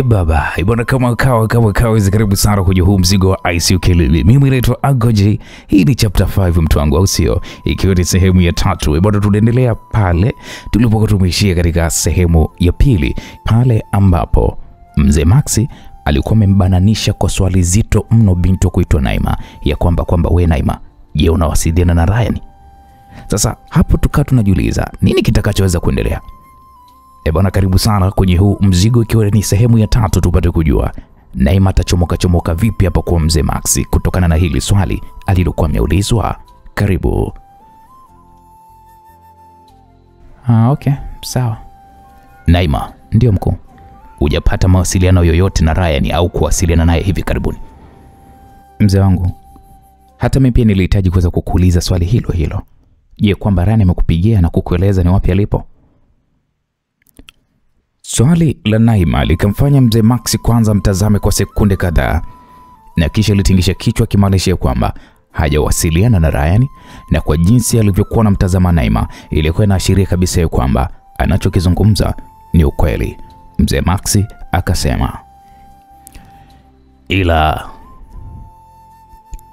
Baba, ibona kama kawa karibu sana kwenye huu mzigo wa ICU Kelele. Mimi naitwa Agoji. Hii ni chapter 5 mtu wangu, au sio? Ikiwa ni sehemu ya 3. Ibona tunaendelea pale tulipokuwa tumeishia katika sehemu ya pili, pale ambapo Mzee Maxi alikuwa amembananisha kwa swali zito mno binti kuitwa Naima, ya kwamba we Naima, je, unawasiliana na Ryan? Sasa hapo tukaa tunajiuliza nini kitakachoweza kuendelea. Bwana, karibu sana kwenye huu mzigo, ikiwa ni sehemu ya 3 tupate kujua Naima atachomoka vipi hapa kwa Mzee Maxi kutokana na hili swali alilokuwa ameulizwa. Karibu. Okay, sawa. Naima, ndio mkuu. Hujapata mawasiliano yoyote na Ryan au kuwasiliana naye hivi karibuni? Mzee wangu, hata mimi pia nilihitaji kuweza kukuuliza swali hilo hilo. Je, kwamba Ryan amekupigia na kukueleza ni wapi alipo? Swali la Naima likamfanya Mzee Maxi kwanza mtazame kwa sekunde kadhaa, na kisha litingisha kichwa kimaanisha kwamba hajawasiliana na Ryan, na kwa jinsi alivyokuwa na mtazama Naima ilikuwa inaashiria kabisa ya kwamba anachokizungumza ni ukweli. Mzee Maxi akasema, ila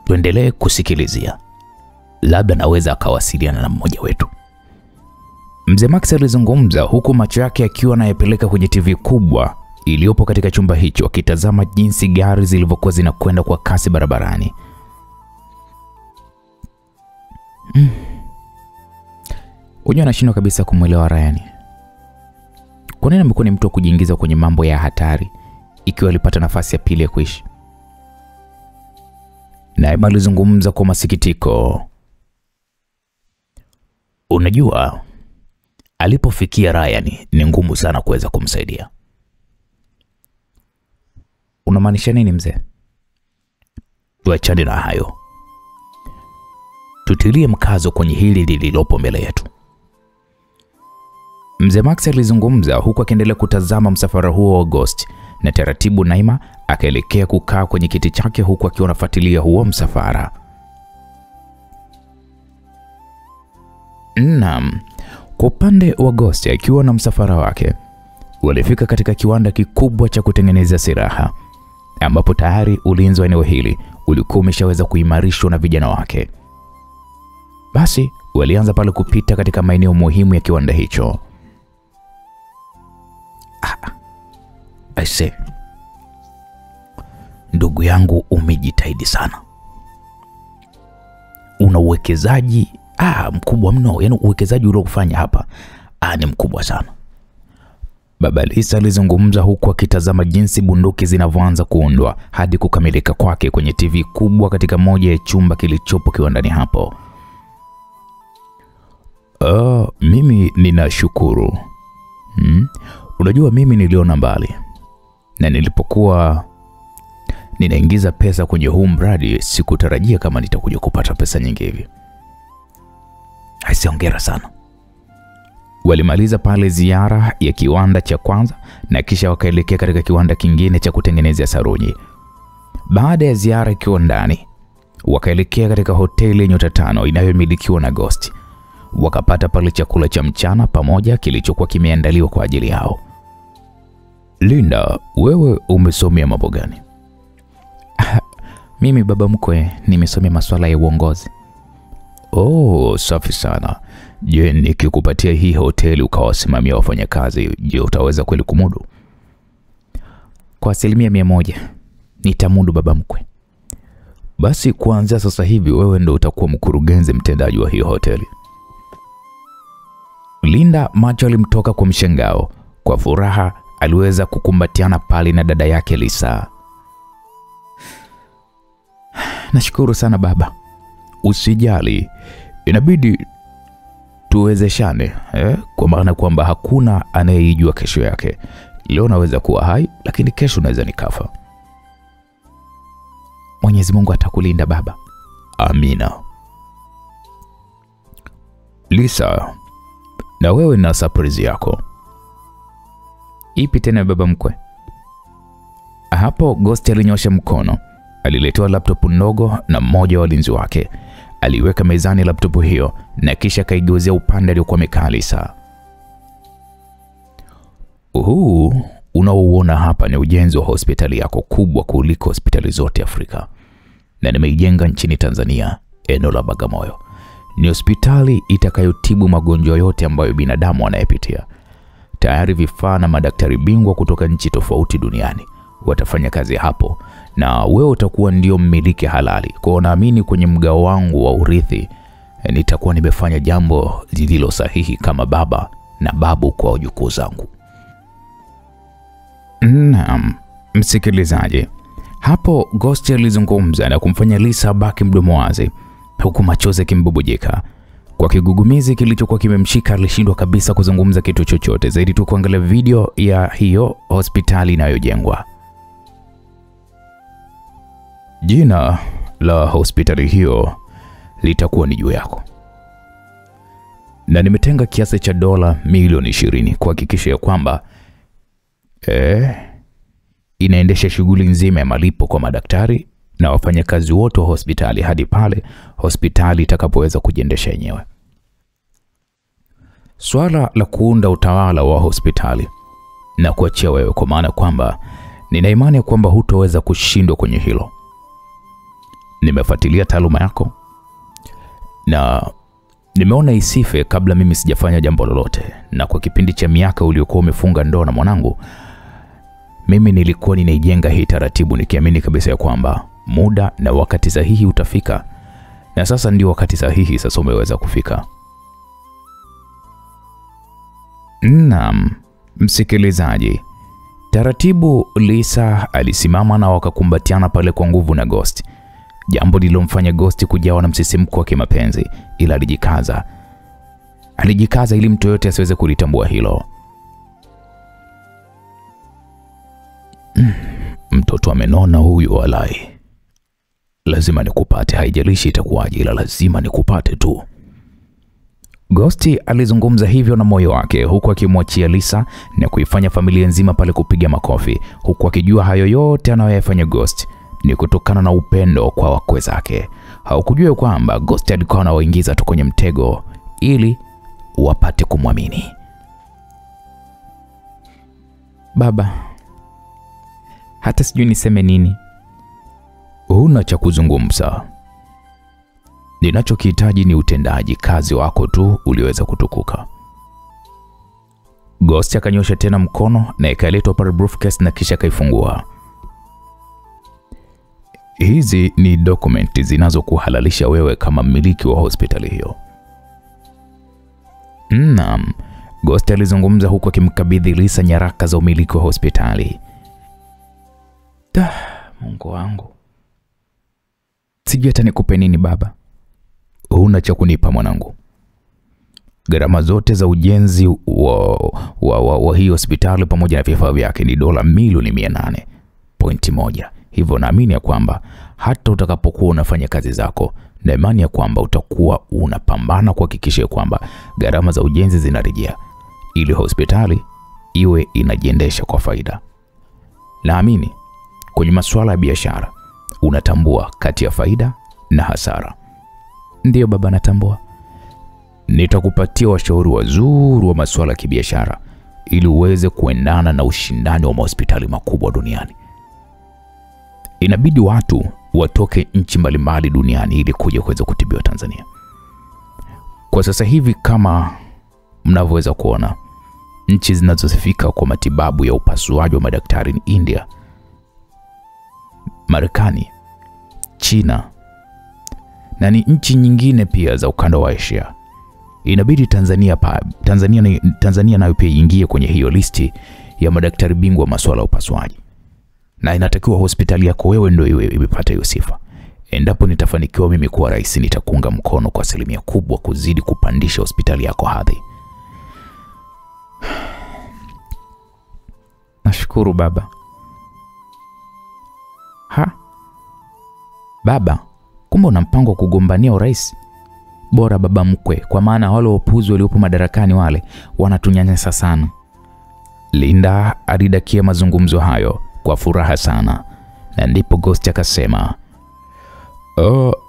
tuendelee kusikilizia, labda naweza akawasiliana na mmoja wetu. Mzee Maxi alizungumza huku macho yake akiwa anayepeleka kwenye TV kubwa iliyopo katika chumba hicho, akitazama jinsi gari zilivyokuwa zinakwenda kwa kasi barabarani. Unyo anashindwa kabisa kumuelewa Ryan. Kwa nini amekuwa ni mtu wa kujiingiza kwenye mambo ya hatari ikiwa alipata nafasi ya pili ya kuishi? Naima alizungumza kwa masikitiko. Unajua, alipofikia Ryan ni ngumu sana kuweza kumsaidia. Unamaanisha nini mzee? Tuachane na hayo, tutilie mkazo kwenye hili lililopo mbele yetu. Mzee Maxi alizungumza huku akiendelea kutazama msafara huo wa Ghost, na taratibu Naima akaelekea kukaa kwenye kiti chake huku akiwa anafuatilia huo msafara. Naam, kwa upande wa Ghost akiwa na msafara wake walifika katika kiwanda kikubwa cha kutengeneza silaha, ambapo tayari ulinzi wa eneo hili ulikuwa umeshaweza kuimarishwa na vijana wake. Basi walianza pale kupita katika maeneo muhimu ya kiwanda hicho. Aise, ndugu yangu, umejitahidi sana. Una uwekezaji mkubwa mno, yaani uwekezaji uliofanya hapa ni mkubwa sana. Baba Lisa alizungumza huku akitazama jinsi bunduki zinavyoanza kuundwa hadi kukamilika kwake kwenye TV kubwa katika moja ya chumba kilichopo kiwandani hapo. Mimi ninashukuru. Unajua, mimi niliona mbali, na nilipokuwa ninaingiza pesa kwenye huu mradi sikutarajia kama nitakuja kupata pesa nyingi hivi. Hongera sana. Walimaliza pale ziara ya kiwanda cha kwanza na kisha wakaelekea katika kiwanda kingine cha kutengenezea saruji. Baada ya ziara kiwandani, wakaelekea katika hoteli ya nyota 5 inayomilikiwa na Ghost. Wakapata pale chakula cha mchana pamoja kilichokuwa kimeandaliwa kwa ajili yao. Linda, wewe umesomea mambo gani? Mimi baba mkwe, nimesomea masuala ya uongozi. Safi sana. Je, nikikupatia hii hoteli ukawasimamia wafanyakazi, je, utaweza kweli kumudu? Kwa 100% nitamudu baba mkwe. Basi kuanzia sasa hivi wewe ndio utakuwa mkurugenzi mtendaji wa hii hoteli. Linda macho alimtoka kwa mshangao. Kwa furaha aliweza kukumbatiana pale na dada yake Lisa. Nashukuru sana baba. Usijali, inabidi tuwezeshane, kwa maana kwamba hakuna anayejua kesho yake. Leo naweza kuwa hai, lakini kesho naweza nikafa. Mwenyezi Mungu atakulinda baba. Amina. Lisa, na wewe na surprise yako. Ipi tena baba mkwe? Hapo Ghost alinyosha mkono, aliletewa laptop ndogo na mmoja wa walinzi wake. Aliweka mezani laptop hiyo na kisha kaigeuzia upande aliokuwa amekaa Lisa. unaouona hapa ni ujenzi wa hospitali yako kubwa kuliko hospitali zote Afrika, na nimeijenga nchini Tanzania, eneo la Bagamoyo. Ni hospitali itakayotibu magonjwa yote ambayo binadamu anayepitia. Tayari vifaa na madaktari bingwa kutoka nchi tofauti duniani watafanya kazi hapo, na wewe utakuwa ndio mmiliki halali. Kwa naamini kwenye mgao wangu wa urithi nitakuwa nimefanya jambo lililo sahihi kama baba na babu kwa wajukuu zangu. Naam, msikilizaji. Hapo Ghost alizungumza na kumfanya Lisa baki mdomo wazi, huku machozi kimbubujika. Kwa kigugumizi kilichokuwa kimemshika alishindwa kabisa kuzungumza kitu chochote zaidi tu kuangalia video ya hiyo hospitali inayojengwa. Jina la hospitali hiyo litakuwa ni juu yako, na nimetenga kiasi cha dola milioni 20 kuhakikisha ya kwamba inaendesha shughuli nzima ya malipo kwa madaktari na wafanyakazi wote wa hospitali hadi pale hospitali itakapoweza kujiendesha yenyewe. Swala la kuunda utawala wa hospitali na kuachia wewe, kwa maana kwamba nina imani kwamba hutoweza kushindwa kwenye hilo. Nimefuatilia taaluma yako na nimeona isife kabla mimi sijafanya jambo lolote, na kwa kipindi cha miaka uliokuwa umefunga ndoa na mwanangu, mimi nilikuwa ninaijenga hii taratibu nikiamini kabisa ya kwamba muda na wakati sahihi utafika, na sasa ndio wakati sahihi sasa umeweza kufika. Naam, msikilizaji. Taratibu Lisa alisimama na wakakumbatiana pale kwa nguvu na Ghost. Jambo lilomfanya Ghost kujawa na msisimko wa kimapenzi, ila alijikaza ili mtu yote asiweze kulitambua hilo. Mtoto amenona huyu walai. Lazima nikupate, haijalishi itakuwaje, ila lazima nikupate tu. Ghost alizungumza hivyo na moyo wake, huku akimwachia Lisa na kuifanya familia nzima pale kupiga makofi, huku akijua hayo yote anayoyafanya Ghost ni kutokana na upendo kwa wakwe zake. Haukujua kwamba Ghost alikuwa anawaingiza tu kwenye mtego ili wapate kumwamini. Baba, hata sijui niseme nini. Huna cha kuzungumza. Ninachokihitaji ni utendaji kazi wako tu ulioweza kutukuka. Ghost akanyosha tena mkono na ikaletwa pale briefcase na kisha kaifungua. Hizi ni dokumenti zinazokuhalalisha wewe kama mmiliki wa hospitali hiyo. Naam, Ghost alizungumza huku akimkabidhi Lisa nyaraka za umiliki wa hospitali. Mungu wangu. Sijui hata nikupe nini baba. Huna cha kunipa mwanangu. Gharama zote za ujenzi wa hii hospitali pamoja na vifaa vyake ni dola milioni 800.1. Hivyo naamini ya kwamba hata utakapokuwa unafanya kazi zako, na imani ya kwamba utakuwa unapambana kuhakikisha kwamba gharama za ujenzi zinarejea ili hospitali iwe inajiendesha kwa faida. Naamini kwenye masuala ya biashara unatambua kati ya faida na hasara. Ndiyo baba, natambua. Nitakupatia washauri wazuri wa masuala ya kibiashara ili uweze kuendana na ushindani wa hospitali makubwa duniani. Inabidi watu watoke nchi mbalimbali duniani ili kuja kuweza kutibiwa Tanzania. Kwa sasa hivi kama mnavyoweza kuona, nchi zinazosifika kwa matibabu ya upasuaji wa madaktari ni India, Marekani, China na ni nchi nyingine pia za ukanda wa Asia. Inabidi Tanzania nayo pia iingie kwenye hiyo listi ya madaktari bingwa wa masuala ya upasuaji. Na inatakiwa hospitali yako wewe ndio iwe imepata hiyo sifa. Endapo nitafanikiwa mimi kuwa rais, nitakuunga mkono kwa asilimia kubwa kuzidi kupandisha hospitali yako hadhi. Nashukuru baba. Baba, kumbe una mpango wa kugombania urais? Bora baba mkwe, kwa maana wale wapuzi waliopo madarakani wale wanatunyanyasa sana. Linda alidakia mazungumzo hayo kwa furaha sana, na ndipo Ghost akasema,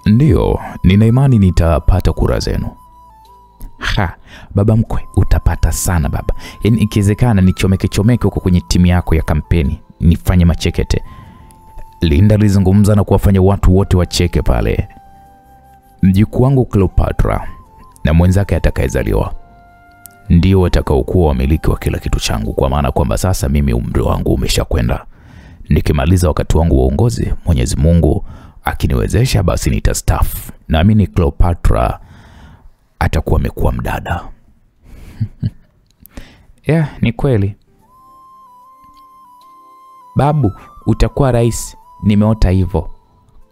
ndio, nina imani nitapata kura zenu. Baba mkwe, utapata sana baba. Yaani ikiwezekana nichomeke huko kwenye timu yako ya kampeni, nifanye machekete. Linda alizungumza na kuwafanya watu wote wacheke pale. Mjukuu wangu Cleopatra na mwenzake atakayezaliwa ndio watakaokuwa wamiliki wa kila kitu changu, kwa maana kwamba sasa mimi umri wangu umeshakwenda. Nikimaliza wakati wangu wa uongozi, Mwenyezi Mungu akiniwezesha, basi nitastaafu. Naamini Cleopatra atakuwa amekuwa mdada. Ni kweli. Babu, utakuwa rais, nimeota hivyo.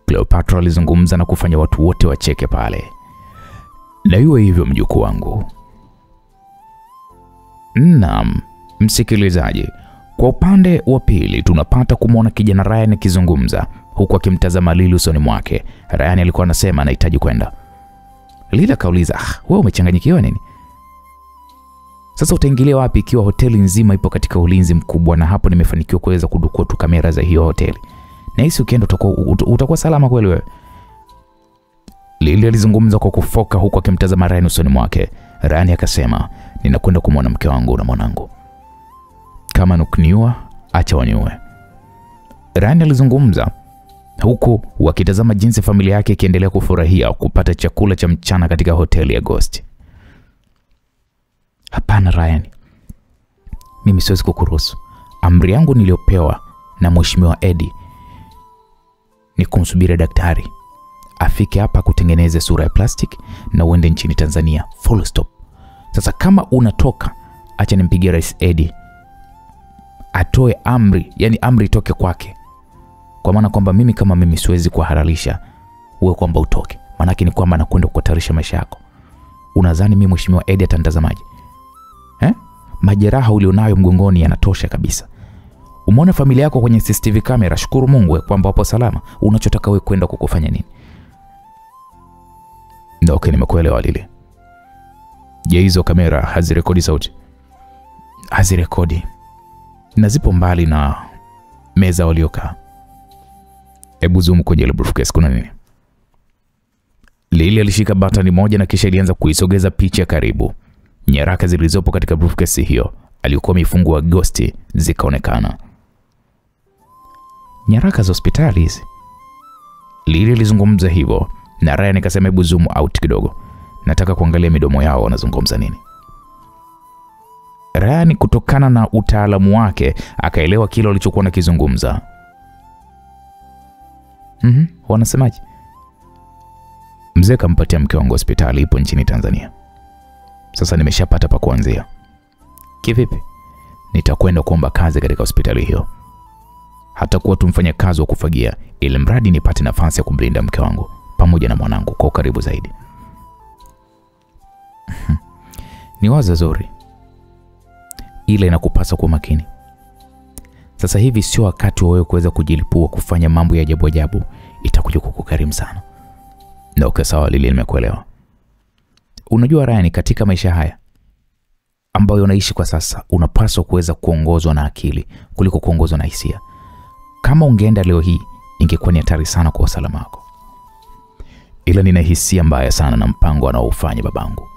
Cleopatra alizungumza na kufanya watu wote wacheke pale. Na iwe hivyo mjukuu wangu. Naam, msikilizaji, kwa upande wa pili tunapata kumwona kijana Ryan akizungumza huku akimtazama Lily usoni mwake. Ryan alikuwa anasema anahitaji kwenda. Lily akauliza, wewe umechanganyikiwa nini? Sasa utaingilia wapi ikiwa hoteli nzima ipo katika ulinzi mkubwa, na hapo nimefanikiwa kuweza kudukua tu kamera za hiyo hoteli. Na hisi ukienda utakuwa salama kweli wewe? Lily alizungumza kwa kufoka huku akimtazama Ryan usoni mwake. Ryan akasema, ninakwenda kumwona mke wangu na mwanangu. Kama nukuniua, acha waniue. Ryan alizungumza huku wakitazama jinsi familia yake ikiendelea kufurahia kupata chakula cha mchana katika hoteli ya Ghost. Hapana Ryan, mimi siwezi kukuruhusu. Amri yangu niliyopewa na Mheshimiwa Eddie ni kumsubiri daktari afike hapa kutengeneza sura ya plastic na uende nchini Tanzania. Full stop. Sasa kama unatoka, acha nimpigie Rais Eddie atoe amri, yani amri itoke kwake. Kwa maana kwamba mimi kama mimi siwezi kuharalisha wewe kwamba utoke. Maana yake ni kwamba nakwenda kukutarisha maisha yako. Unadhani mimi Mheshimiwa Eddie atantazamaje? Majeraha ulionayo mgongoni yanatosha kabisa. Umeona familia yako kwenye CCTV camera, shukuru Mungu kwamba wapo salama. Unachotaka wewe kwenda kukufanya nini? Ndio, okay, nimekuelewa Lily. Je, hizo kamera hazirekodi sauti? Hazirekodi. Na zipo mbali na meza waliokaa. Hebu zoom kwenye ile briefcase, kuna nini? Lily alishika batani moja na kisha ilianza kuisogeza picha karibu. Nyaraka zilizopo katika briefcase hiyo aliyokuwa amefungua Ghost zikaonekana. Nyaraka za hospitali hizi. Lily alizungumza hivyo na Ryan akasema hebu zoom out kidogo. Nataka kuangalia midomo yao wanazungumza nini. Ryan kutokana na utaalamu wake akaelewa kile walichokuwa nakizungumza. Wanasemaje? Mzee kampatia mke wangu hospitali ipo nchini Tanzania. Sasa nimeshapata pa kuanzia. Kivipi? Nitakwenda kuomba kazi katika hospitali hiyo. Hata kuwa tumfanya kazi wa kufagia, ili mradi nipate nafasi ya kumlinda mke wangu pamoja na mwanangu kwa karibu zaidi. Ni wazo zuri. Ile inakupasa kuwa makini. Sasa hivi sio wakati wa wewe kuweza kujilipua kufanya mambo ya ajabu ajabu. Itakuja kukukarimu sana. Na okay, sawa Lily, nimekuelewa. Unajua Ryan, katika maisha haya ambayo unaishi kwa sasa, unapaswa kuweza kuongozwa na akili kuliko kuongozwa na hisia. Kama ungeenda leo hii, ingekuwa ni hatari sana kwa usalama wako. Ila nina hisia mbaya sana na mpango anaoufanya babangu.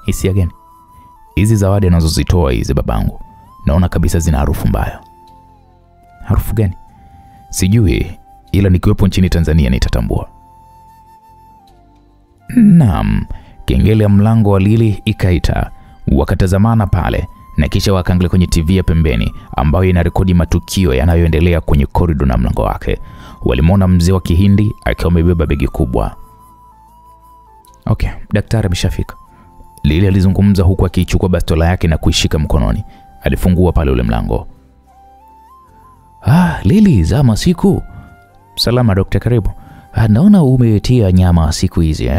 Hisia gani? Hizi zawadi anazozitoa hizi babangu, naona kabisa zina harufu mbaya. Harufu gani? Sijui, ila nikiwepo nchini Tanzania nitatambua. Naam, kengele ya mlango wa Lily ikaita. Wakatazamana pale na kisha wakaangalia kwenye TV ya pembeni ambayo inarekodi matukio yanayoendelea kwenye korido na mlango wake. Walimwona mzee wa Kihindi akiwa amebeba begi kubwa. Okay, daktari ameshafika. Lily alizungumza huku akichukua bastola yake na kuishika mkononi. Alifungua pale ule mlango. Lily, zama siku. Salama daktari, karibu. Naona umetia nyama siku hizi.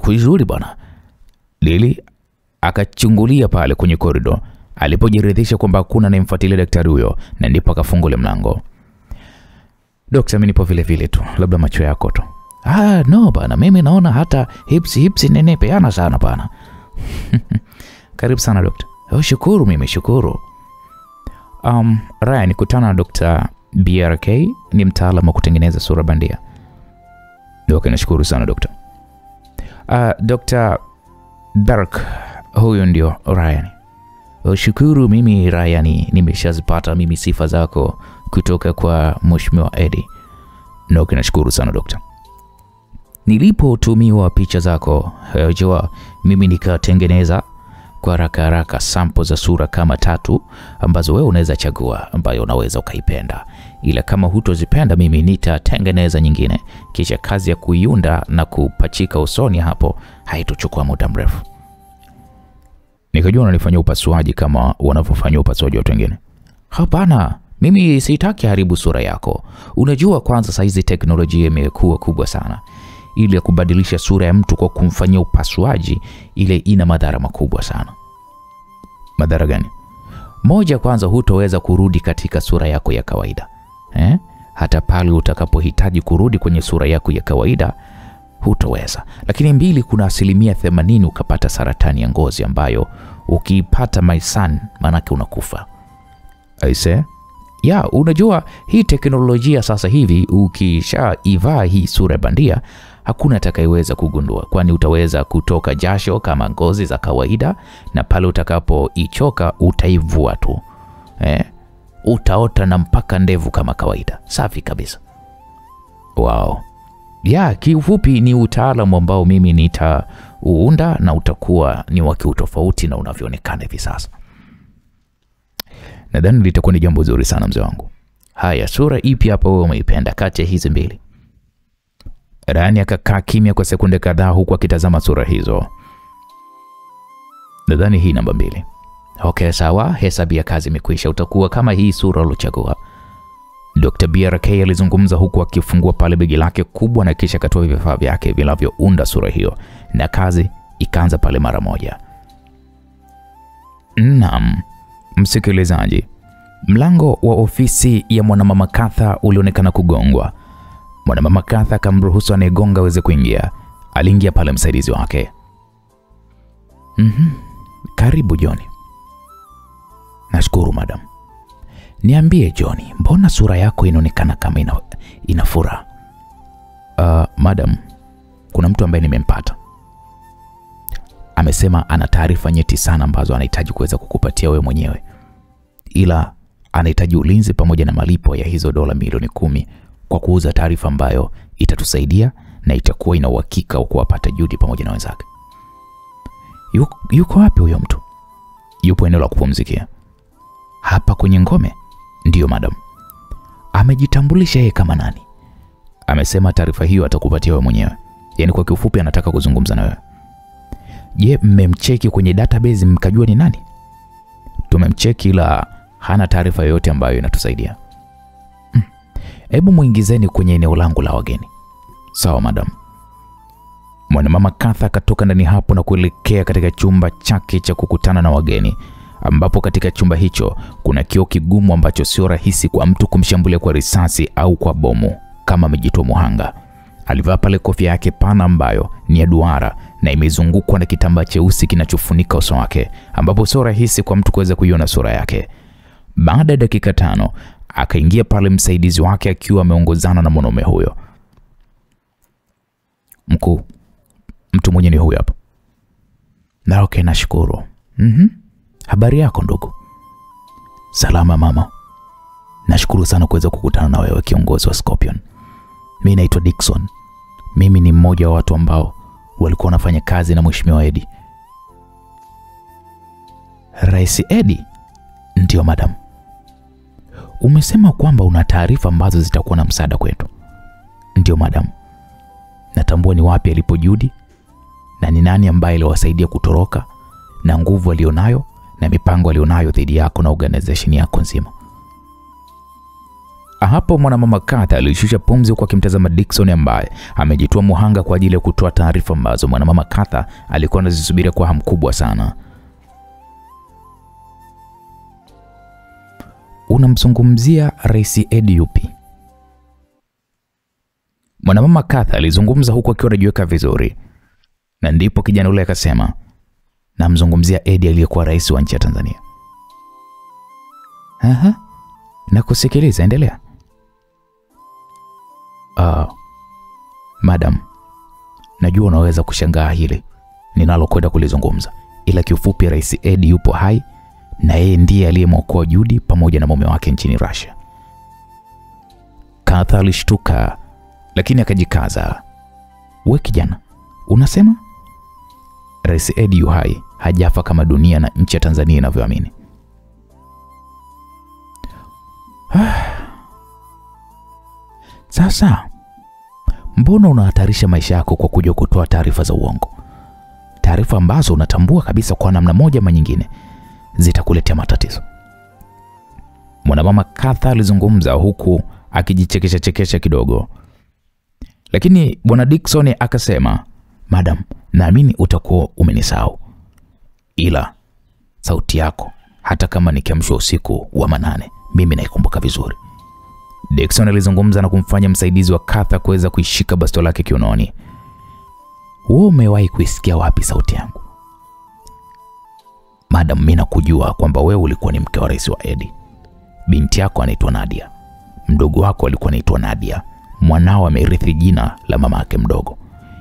Kuizuri bwana. Lily akachungulia pale kwenye korido. Alipojiridhisha kwamba hakuna anayemfuatilia daktari huyo, na ndipo akafungua mlango. Daktari, mimi nipo vile vile tu, labda macho yako tu. No bana, mimi naona hata hips nenepeana sana bana. Karibu sana daktari. Shukuru, mimi shukuru. Ryan, nikutana na Dr. BRK, ni mtaalamu wa kutengeneza sura bandia. Okay, nashukuru sana daktari. Dr. Dark, huyo ndio Ryan. Shukuru, mimi Ryan nimeshazipata mimi sifa zako kutoka kwa Mheshimiwa Eddie. Nashukuru sana dokta. Nilipotumiwa picha zako, jua mimi nikatengeneza kwa haraka sample za sura kama 3 ambazo wewe unaweza chagua ambayo unaweza ukaipenda. Ila kama hutozipenda mimi nitatengeneza nyingine, kisha kazi ya kuiunda na kupachika usoni hapo haitochukua muda mrefu. Nikajua unanifanyia upasuaji kama wanavyofanya upasuaji watu wengine. Hapana, mimi sitaki haribu sura yako. Unajua kwanza saizi teknolojia imekuwa kubwa sana. Ili ya kubadilisha sura ya mtu kwa kumfanyia upasuaji ile ina madhara makubwa sana. Madhara gani? Moja, kwanza hutoweza kurudi katika sura yako ya kawaida. Hata pale utakapohitaji kurudi kwenye sura yako ya kawaida hutoweza. Lakini 2, kuna 80% ukapata saratani ya ngozi ambayo ukiipata maisan manake unakufa. Aise? Ya, unajua hii teknolojia sasa hivi ukishaivaa hii sura bandia hakuna atakayeweza kugundua, kwani utaweza kutoka jasho kama ngozi za kawaida na pale utakapoichoka utaivua tu. Utaota na mpaka ndevu kama kawaida. Safi kabisa. Wow. Ya, kiufupi ni utaalamu ambao mimi nitauunda na utakuwa ni wa kiutofauti na unavyoonekana hivi sasa. Nadhani litakuwa ni jambo zuri sana mzee wangu. Haya, sura ipi hapa wewe umeipenda kati ya hizi 2? Rani akakaa kimya kwa sekunde kadhaa huku akitazama sura hizo. Nadhani hii namba 2. Okay, sawa, hesabu ya kazi imekwisha. Utakuwa kama hii sura ulochagua. Dr. BRK alizungumza huku akifungua pale begi lake kubwa na kisha akatoa vifaa vyake vinavyounda sura hiyo na kazi ikaanza pale mara moja. Naam, msikilizaji, mlango wa ofisi ya Mwanamama Katha ulionekana kugongwa. Mwanamama Katha akamruhusu anayegonga aweze kuingia. Aliingia pale msaidizi wake. Karibu Johnny. Nashukuru madam. Niambie Johnny, mbona sura yako inaonekana kama ina furaha? Madam, kuna mtu ambaye nimempata. Amesema ana taarifa nyeti sana ambazo anahitaji kuweza kukupatia wewe mwenyewe. Ila anahitaji ulinzi pamoja na malipo ya hizo dola milioni 10 kwa kuuza taarifa ambayo itatusaidia na itakuwa ina uhakika wa kuwapata Judy pamoja na wenzake. Yuko wapi huyo mtu? Yupo eneo la kupumzikia. Hapa kwenye ngome? Ndiyo madam. Amejitambulisha yeye kama nani? Amesema taarifa hiyo atakupatia wewe mwenyewe. Yaani kwa kiufupi anataka kuzungumza na wewe. Je, mmemcheki kwenye database mkajua ni nani? Tumemcheki ila hana taarifa yoyote ambayo inatusaidia. Hebu muingizeni kwenye eneo langu la wageni. Sawa madam. Mwanamama Katha akatoka ndani hapo na kuelekea katika chumba chake cha kukutana na wageni, ambapo katika chumba hicho kuna kioo kigumu ambacho sio rahisi kwa mtu kumshambulia kwa risasi au kwa bomu kama amejitoa muhanga. Alivaa pale kofia yake pana ambayo ni ya duara na imezungukwa na kitambaa cheusi kinachofunika uso wake, ambapo sio rahisi kwa mtu kuweza kuiona sura yake. Baada ya dakika 5 akaingia pale msaidizi wake akiwa ameongozana na mwanaume huyo. Mkuu, mtu mwenye ni huyo hapa. Na okay, nashukuru. Habari yako ndugu? Salama mama. Nashukuru sana kuweza kukutana na wewe kiongozi wa Scorpion. Mimi naitwa Dickson. Mimi ni mmoja wa watu ambao walikuwa wanafanya kazi na Mheshimiwa Eddie. Rais Eddie? Ndio madam. Umesema kwamba una taarifa ambazo zitakuwa na msaada kwetu. Ndio madam. Natambua ni wapi alipo Judy na ni nani ambaye aliwasaidia kutoroka na nguvu alionayo na mipango alionayo dhidi yako na organization yako nzima. Hapo Mwanamama Katha alishusha pumzi kwa kimtazama Dickson ambaye amejitoa muhanga kwa ajili ya kutoa taarifa ambazo Mwanamama Katha alikuwa anazisubiria kwa hamu kubwa sana. Unamzungumzia Rais Eddie yupi? Mwanamama Katha alizungumza huku akiwa anajiweka vizuri. Na ndipo kijana yule akasema, namzungumzia Eddie aliyekuwa rais wa nchi ya Tanzania. Na kusikiliza, endelea. Madam, najua unaweza kushangaa hili, ninalokwenda kulizungumza, ila kiufupi Rais Eddie yupo hai na yeye ndiye aliyemwokoa Judy pamoja na mume wake nchini Russia. Katha alishtuka lakini akajikaza. "We kijana, unasema?" "Rais Eddie yu hai, hajafa kama dunia na nchi ya Tanzania inavyoamini." "Sasa mbona unahatarisha maisha yako kwa kuja kutoa taarifa za uongo? Taarifa ambazo unatambua kabisa kwa namna moja ama nyingine zitakuletea matatizo." Mwanamama Katha alizungumza huku akijichekesha kidogo. Lakini Bwana Dickson akasema, "Madam, naamini utakuwa umenisahau. Ila sauti yako hata kama nikiamshwa usiku wa manane, mimi naikumbuka vizuri." Dickson alizungumza na kumfanya msaidizi wa Katha kuweza kuishika bastola yake kiunoni. "Wewe umewahi kuisikia wapi sauti yangu?" "Madam, mimi nakujua kwamba wewe ulikuwa ni mke wa rais wa Eddie. Binti yako anaitwa Nadia. Mdogo wako alikuwa anaitwa Nadia. Mwanao amerithi jina la mama yake mdogo.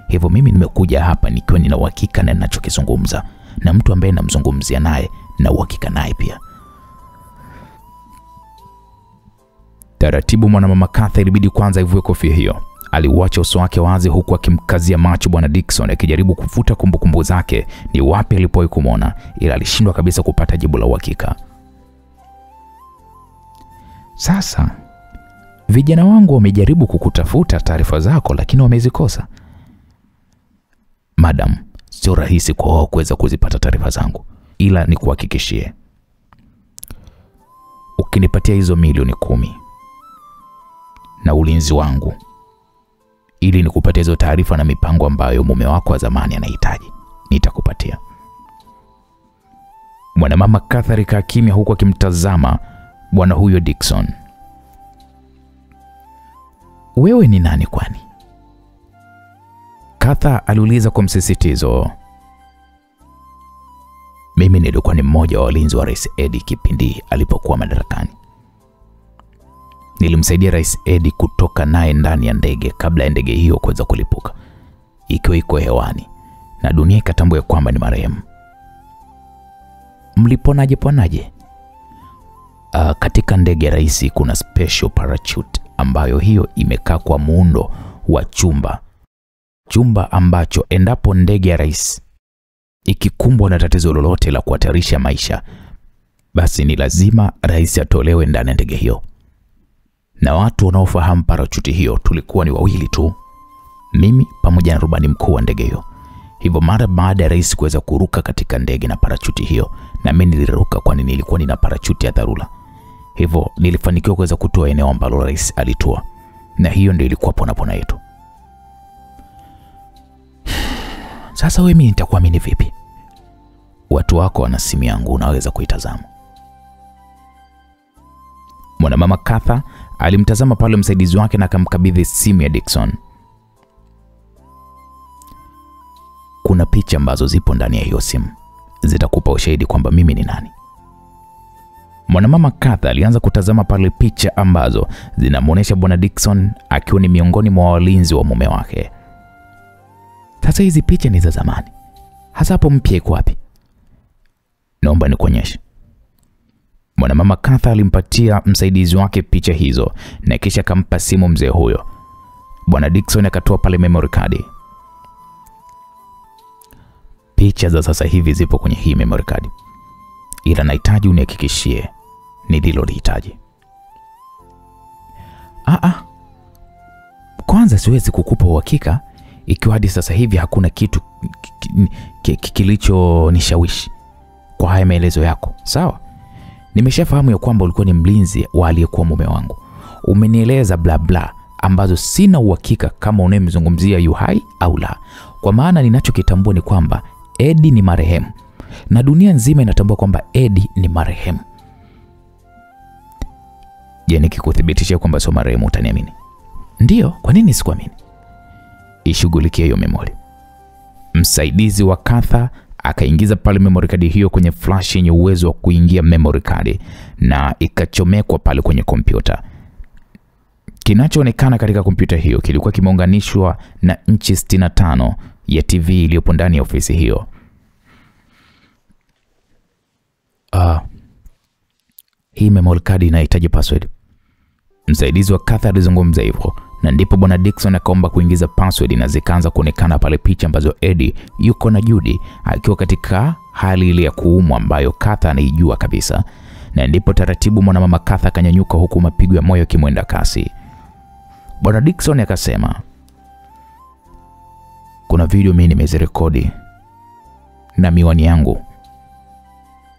Hivyo mimi nimekuja hapa nikiwa nina uhakika na ninachokizungumza, na mtu ambaye namzungumzia naye na uhakika naye pia." Taratibu mwanamama Katha ilibidi kwanza ivue kofia hiyo. Aliuacha uso wake wazi huku akimkazia macho Bwana Dickson akijaribu kufuta kumbukumbu zake ni wapi alipowahi kumwona, ila alishindwa kabisa kupata jibu la uhakika. "Sasa vijana wangu wamejaribu kukutafuta taarifa zako lakini wamezikosa." "Madam, sio rahisi kwa wao kuweza kuzipata taarifa zangu, ila nikuhakikishie, ukinipatia hizo milioni 10 na ulinzi wangu ili nikupatie hizo taarifa na mipango ambayo mume wako wa zamani anahitaji, nitakupatia." Mwanamama Katha kaa kimya huku akimtazama bwana huyo Dickson. "Wewe ni nani kwani?" Katha aliuliza kwa msisitizo. "Mimi nilikuwa ni mmoja wa walinzi wa Rais Eddie kipindi alipokuwa madarakani. Nilimsaidia Rais Eddie kutoka naye ndani ya ndege kabla ya ndege hiyo kuweza kulipuka, ikiwa iko hewani na dunia ikatambua kwamba ni marehemu." "Mliponaje?" Katika ndege ya rais kuna special parachute ambayo hiyo imekaa kwa muundo wa chumba ambacho endapo ndege ya rais ikikumbwa na tatizo lolote la kuhatarisha maisha, basi ni lazima rais atolewe ndani ya ndege hiyo. Na watu wanaofahamu parachute hiyo tulikuwa ni wawili tu, mimi pamoja na rubani mkuu wa ndege hiyo. Hivyo mara baada ya rais kuweza kuruka katika ndege na parachute hiyo, na mimi niliruka kwani nilikuwa nina parachute ya dharura. Hivyo nilifanikiwa kuweza kutoa eneo ambalo rais alitua, na hiyo ndio ilikuwa pona yetu." "Sasa wewe mimi nitakuamini vipi? Watu wako wana simu yangu, unaweza kuitazama." Mwanamama Katha alimtazama pale msaidizi wake na akamkabidhi simu ya Dickson. "Kuna picha ambazo zipo ndani ya hiyo simu, zitakupa ushahidi kwamba mimi ni nani." Mwanamama Katha alianza kutazama pale picha ambazo zinamuonesha Bwana Dickson akiwa ni miongoni mwa walinzi wa mume wake. "Sasa hizi picha ni za zamani, hasa hapo mpya iko wapi?" "Naomba nikuonyeshe." Mwanamama Katha alimpatia msaidizi wake picha hizo na kisha akampa simu mzee huyo. Bwana Dickson akatoa pale memory card. "Picha za sasa hivi zipo kwenye hii memory card, ila nahitaji unihakikishie nililolihitaji." "Kwanza siwezi kukupa uhakika ikiwa hadi sasa hivi hakuna kitu kilichonishawishi kwa haya maelezo yako. Sawa? Nimeshafahamu ya kwamba ulikuwa ni mlinzi wa aliyekuwa mume wangu. Umenieleza bla bla ambazo sina uhakika kama unayemzungumzia yu hai au la. Kwa maana ninachokitambua ni kwamba Eddie ni marehemu na dunia nzima inatambua kwamba Eddie ni marehemu." "Je, nikikuthibitishia kwamba sio marehemu utaniamini?" "Ndio, kwa nini sikuamini?" "Ishughulikie hiyo memory." Msaidizi wa Katha akaingiza pale memory card hiyo kwenye flash yenye uwezo wa kuingia memory card na ikachomekwa pale kwenye kompyuta. Kinachoonekana katika kompyuta hiyo kilikuwa kimeunganishwa na inchi 65 ya TV iliyopo ndani ya ofisi hiyo. Hii memory card inahitaji password. Msaidizi wa Katha alizungumza hivyo, na ndipo Bwana Dickson akaomba kuingiza password na zikaanza kuonekana pale picha ambazo Eddie yuko na Judy akiwa katika hali ile ya kuumwa ambayo Katha anaijua kabisa. Na ndipo taratibu mwanamama Katha akanyanyuka huku mapigo ya moyo kimwenda kasi. Bwana Dickson akasema, kuna video mimi nimezirekodi na miwani yangu.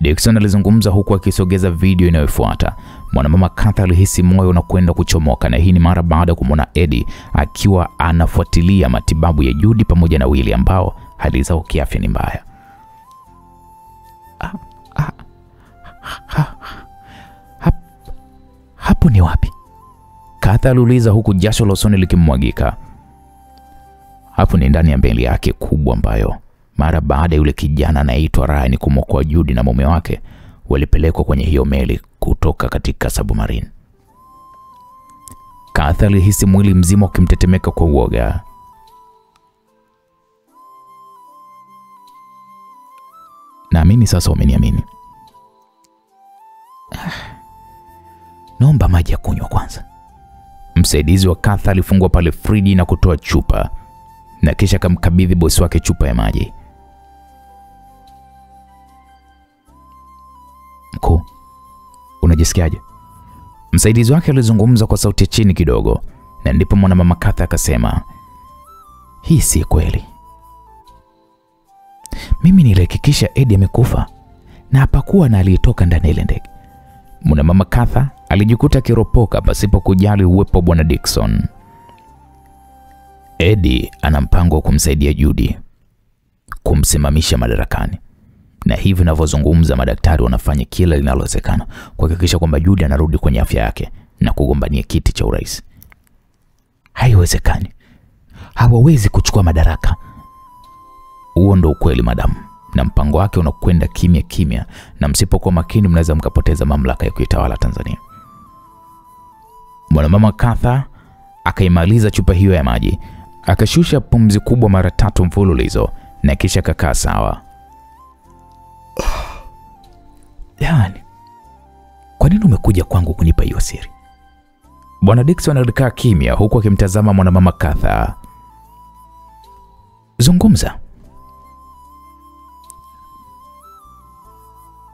Dickson alizungumza huku akisogeza video inayofuata. Mwanamama Katha alihisi moyo unakwenda kuchomoka, na hii ni mara baada ya kumwona Eddie akiwa anafuatilia matibabu ya Judy pamoja na Willy ambao hali zao kiafya ni mbaya. Hapo ni wapi? Katha aliuliza huku jasho la usoni likimwagika. Hapo ni ndani ya meli yake kubwa ambayo mara baada yule kijana anaitwa Ryan kumwokoa Judy na mume wake walipelekwa kwenye hiyo meli kutoka katika submarine. Katha alihisi mwili mzima ukimtetemeka kwa uoga. Naamini sasa umeniamini. Naomba maji ya kunywa kwanza. Msaidizi wa Katha alifungua pale friji na kutoa chupa, na kisha akamkabidhi bosi wake chupa ya maji. Mkuu, unajisikiaje? Msaidizi wake alizungumza kwa sauti ya chini kidogo, na ndipo mwanamama Katha akasema, hii si kweli. Mimi nilihakikisha Eddie amekufa na hapakuwa na aliyetoka ndani ile ndege. Mwanamama Katha alijikuta kiropoka pasipo kujali uwepo wa Bwana Dickson. Eddie ana mpango wa kumsaidia Judy kumsimamisha madarakani, na hivi ninavyozungumza madaktari wanafanya kila linalowezekana kuhakikisha kwamba Judy anarudi kwenye afya yake na kugombania kiti cha urais. Haiwezekani. Hawawezi kuchukua madaraka. Huo ndio ukweli madamu, na mpango wake unakwenda kimya kimya, na msipokuwa makini mnaweza mkapoteza mamlaka ya kuitawala Tanzania. Mwanamama Katha akaimaliza chupa hiyo ya maji, akashusha pumzi kubwa mara 3 mfululizo, na kisha kakaa sawa. Yaani, kwa nini umekuja kwangu kunipa hiyo siri? Bwana Dickson alikaa kimya huku akimtazama mwanamama Katha. Zungumza.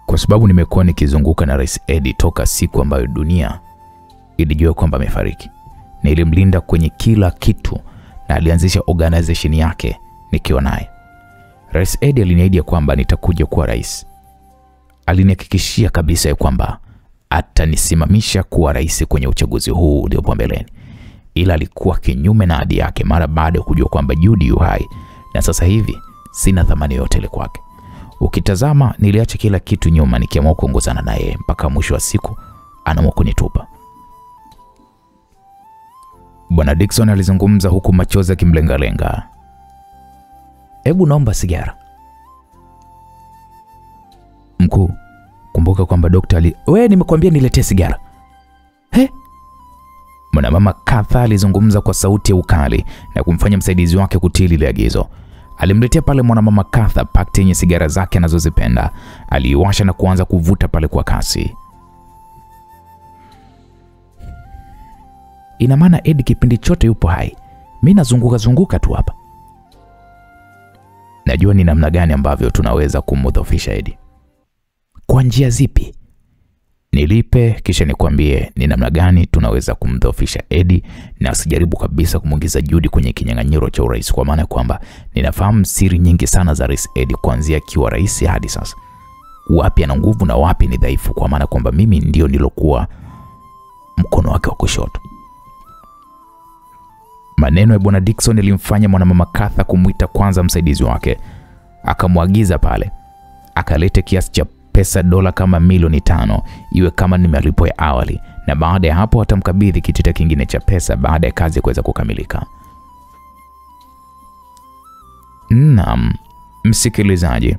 Kwa sababu nimekuwa nikizunguka na Rais Eddie toka siku ambayo dunia ilijua kwamba amefariki. Nilimlinda kwenye kila kitu na alianzisha organization yake nikiwa naye. Rais Eddie aliniahidi kwamba nitakuja kuwa rais. Alinihakikishia kabisa kwamba atanisimamisha kuwa rais kwenye uchaguzi huu uliopo mbeleni. Ila alikuwa kinyume na ahadi yake mara baada ya kujua kwamba Judy yu hai, na sasa hivi sina thamani yote ile kwake. Ukitazama niliacha kila kitu nyuma nikiamua kuongozana naye mpaka mwisho wa siku anaamua kunitupa. Bwana Dickson alizungumza huku machozi yakimlengalenga. Hebu naomba sigara. Mkuu, kumbuka kwamba daktari wewe nimekwambia niletee sigara. Mwanamama Katha alizungumza kwa sauti ya ukali na kumfanya msaidizi wake kutii lile agizo. Alimletea pale mwanamama Katha paketi yenye sigara zake anazozipenda. Aliiwasha na kuanza kuvuta pale kwa kasi. Ina maana Eddie kipindi chote yupo hai. Mimi nazunguka tu hapa. Najua ni namna gani ambavyo tunaweza kumdhoofisha Eddie. Kwa njia zipi? Nilipe kisha nikwambie ni namna gani tunaweza kumdhoofisha Eddie, na usijaribu kabisa kumuingiza Judy kwenye kinyang'anyiro cha urais, kwa maana kwamba ninafahamu siri nyingi sana za Rais Eddie kuanzia akiwa rais hadi sasa. Wapi ana nguvu na wapi ni dhaifu, kwa maana kwamba mimi ndio nilokuwa mkono wake wa kushoto. Maneno ya Bwana Dickson yalimfanya mwanamama Katha kumuita kwanza msaidizi wake. Akamwagiza pale akalete kiasi cha pesa dola kama milioni 5 iwe kama ni malipo ya awali, na baada ya hapo atamkabidhi kitita kingine cha pesa baada ya kazi kuweza kukamilika. Naam, msikilizaji,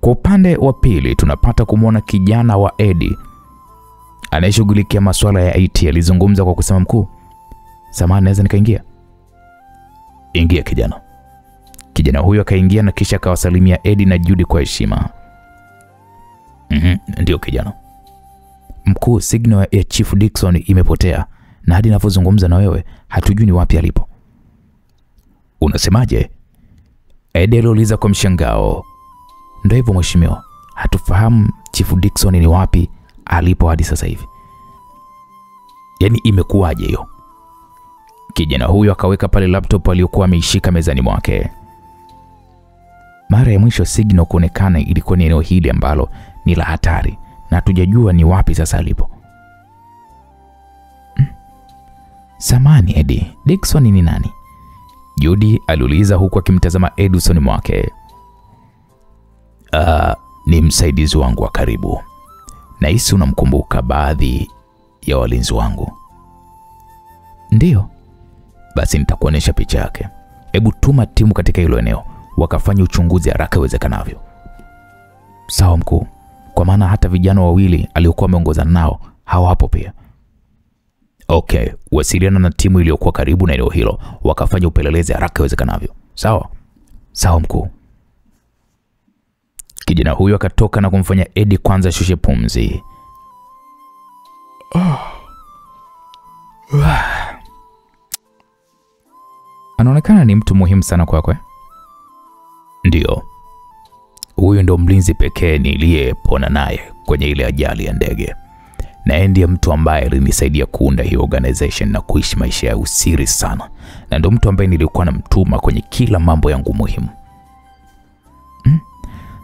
kwa upande wa pili tunapata kumwona kijana wa Eddie anayeshughulikia masuala ya IT. Alizungumza kwa kusema, mkuu, samahani naweza nikaingia? Ingia kijana. Kijana huyo akaingia na kisha akawasalimia Eddie na Judy kwa heshima. Ndio kijana. Mkuu, signal ya Chief Dickson imepotea na hadi ninapozungumza na wewe hatujui ni wapi alipo. Unasemaje? Eddie aliuliza kwa mshangao. Ndio hivyo mheshimiwa, hatufahamu Chief Dickson ni wapi alipo hadi sasa hivi. Yaani imekuwaje hiyo? Kijana huyo akaweka pale laptop aliyokuwa ameishika mezani mwake. Mara ya mwisho signal kuonekana ilikuwa ni eneo hili ambalo ni la hatari na hatujajua ni wapi sasa alipo. Samani Eddie, Dickson ni nani? Judy aliuliza huku akimtazama Eddie usoni mwake. Ni msaidizi wangu wa karibu. Nahisi unamkumbuka baadhi ya walinzi wangu. Ndio. Basi nitakuonesha picha yake. Hebu tuma timu katika hilo eneo wakafanya uchunguzi haraka iwezekanavyo. Sawa mkuu. Kwa maana hata vijana wawili aliokuwa ameongozana nao hawapo pia. Okay, wasiliana na timu iliyokuwa karibu na eneo hilo wakafanya upelelezi haraka iwezekanavyo. Sawa? Sawa mkuu. Kijana huyo akatoka na kumfanya Eddie kwanza shushe pumzi. Anaonekana ni mtu muhimu sana kwako. Ndio. Huyo ndio mlinzi pekee niliyepona naye kwenye ile ajali ya ndege. Na ndiye mtu ambaye alinisaidia kuunda hii organization na kuishi maisha ya usiri sana. Na ndio mtu ambaye nilikuwa namtuma kwenye kila mambo yangu muhimu.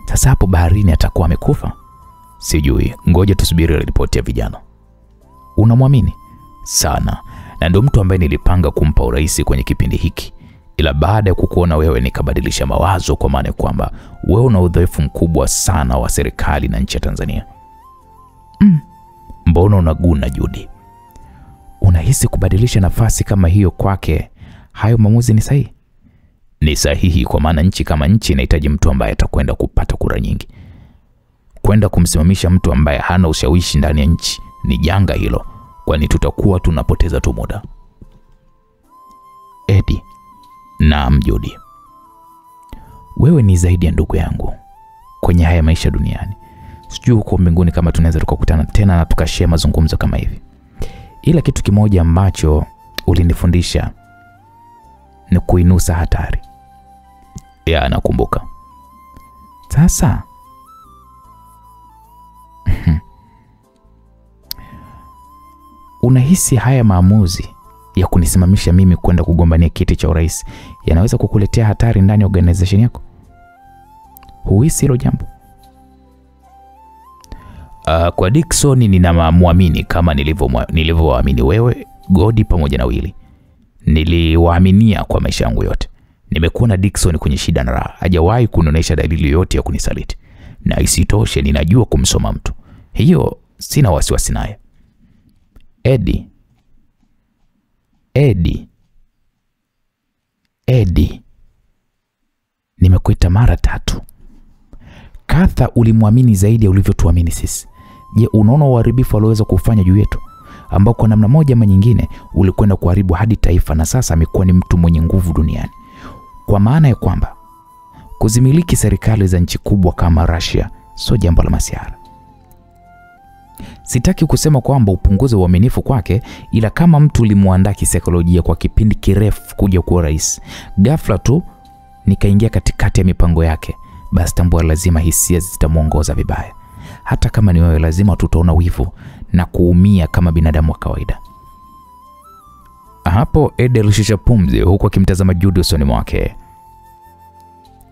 Sasa hapo baharini atakuwa amekufa? Sijui, ngoja tusubiri ripoti ya vijana. Unamwamini? Sana. Na ndio mtu ambaye nilipanga kumpa uraisi kwenye kipindi hiki. Ila baada ya kukuona wewe nikabadilisha mawazo, kwa maana kwamba wewe una udhaifu mkubwa sana wa serikali na nchi ya Tanzania. Mbona unaguna Judy? Unahisi kubadilisha nafasi kama hiyo kwake, hayo maamuzi ni sahihi? Ni sahihi, kwa maana nchi kama nchi inahitaji mtu ambaye atakwenda kupata kura nyingi. Kwenda kumsimamisha mtu ambaye hana ushawishi ndani ya nchi ni janga hilo, kwani tutakuwa tunapoteza tu muda. Eddie. Naam Judy. Wewe ni zaidi ya ndugu yangu kwenye haya maisha duniani. Sijui huko mbinguni kama tunaweza tukakutana tena na tukashare mazungumzo kama hivi. Ila kitu kimoja ambacho ulinifundisha ni kuinusa hatari. Ya, nakumbuka. Sasa unahisi haya maamuzi ya kunisimamisha mimi kwenda kugombania kiti cha urais yanaweza kukuletea hatari ndani ya organization yako? Huhisi hilo jambo? Kwa Dickson ninamwamini kama nilivyowaamini wewe, Godi pamoja na Willy. Niliwaaminia kwa maisha yangu yote. Nimekuwa na Dickson kwenye shida na raha. Hajawahi kunionyesha dalili yoyote ya kunisaliti. Na isitoshe ninajua kumsoma mtu. Hiyo sina wasiwasi naye. Eddie. Nimekuita mara 3. Katha ulimwamini zaidi ya ulivyotuamini sisi. Je, unaona uharibifu alioweza kufanya juu yetu, ambao kwa namna moja ama nyingine ulikwenda kuharibu hadi taifa, na sasa amekuwa ni mtu mwenye nguvu duniani. Kwa maana ya kwamba kuzimiliki serikali za nchi kubwa kama Russia sio jambo la masiara. Sitaki kusema kwamba upunguze uaminifu kwake, ila kama mtu ulimuandaa kisaikolojia kwa kipindi kirefu kuja kuwa rais, ghafla tu nikaingia katikati ya mipango yake, basi tambua lazima hisia zitamuongoza vibaya. Hata kama ni wewe, lazima tutaona wivu na kuumia kama binadamu wa kawaida. Hapo Eddie alishusha pumzi huku akimtazama Judy usoni mwake.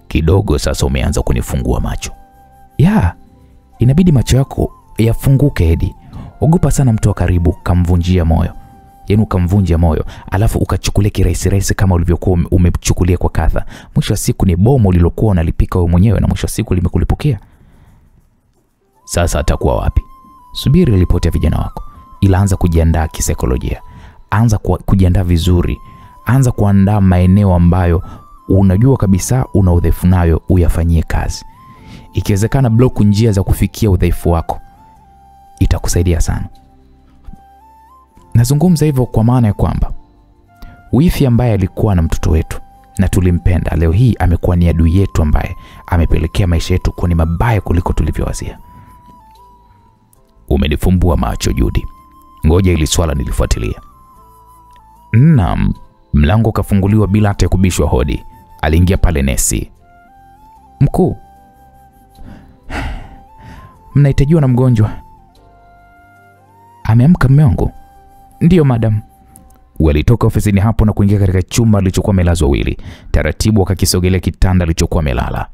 Kidogo sasa umeanza kunifungua macho. Inabidi macho yako yafunguke Eddie. Ogopa sana mtu wa karibu kamvunjia moyo. Yaani ukamvunjia moyo, alafu ukachukulia kirahisi kama ulivyokuwa umechukulia kwa Katha. Mwisho wa siku ni bomu lilokuwa unalipika wewe mwenyewe, na mwisho wa siku limekulipukia. Sasa atakuwa wapi? Subiri ripoti ya vijana wako. Ila anza kujiandaa kisaikolojia. Anza kujiandaa vizuri. Anza kuandaa maeneo ambayo unajua kabisa una udhaifu nayo, uyafanyie kazi. Ikiwezekana block njia za kufikia udhaifu wako. Itakusaidia sana. Nazungumza hivyo kwa maana ya kwamba wifi ambaye alikuwa na mtoto wetu na tulimpenda. Leo hii amekuwa ni adui yetu ambaye amepelekea maisha yetu kuwa ni mabaya kuliko tulivyowazia. Umenifumbua macho Judy. Ngoja ili swala nilifuatilia. Naam, mlango kafunguliwa bila hata kubishwa hodi. Aliingia pale nesi. Mkuu, mnahitajiwa na mgonjwa. Ameamka mume wangu? Ndiyo madam. Walitoka ofisini hapo na kuingia katika chumba alichokuwa amelazwa Willy. Taratibu akakisogelea kitanda alichokuwa amelala.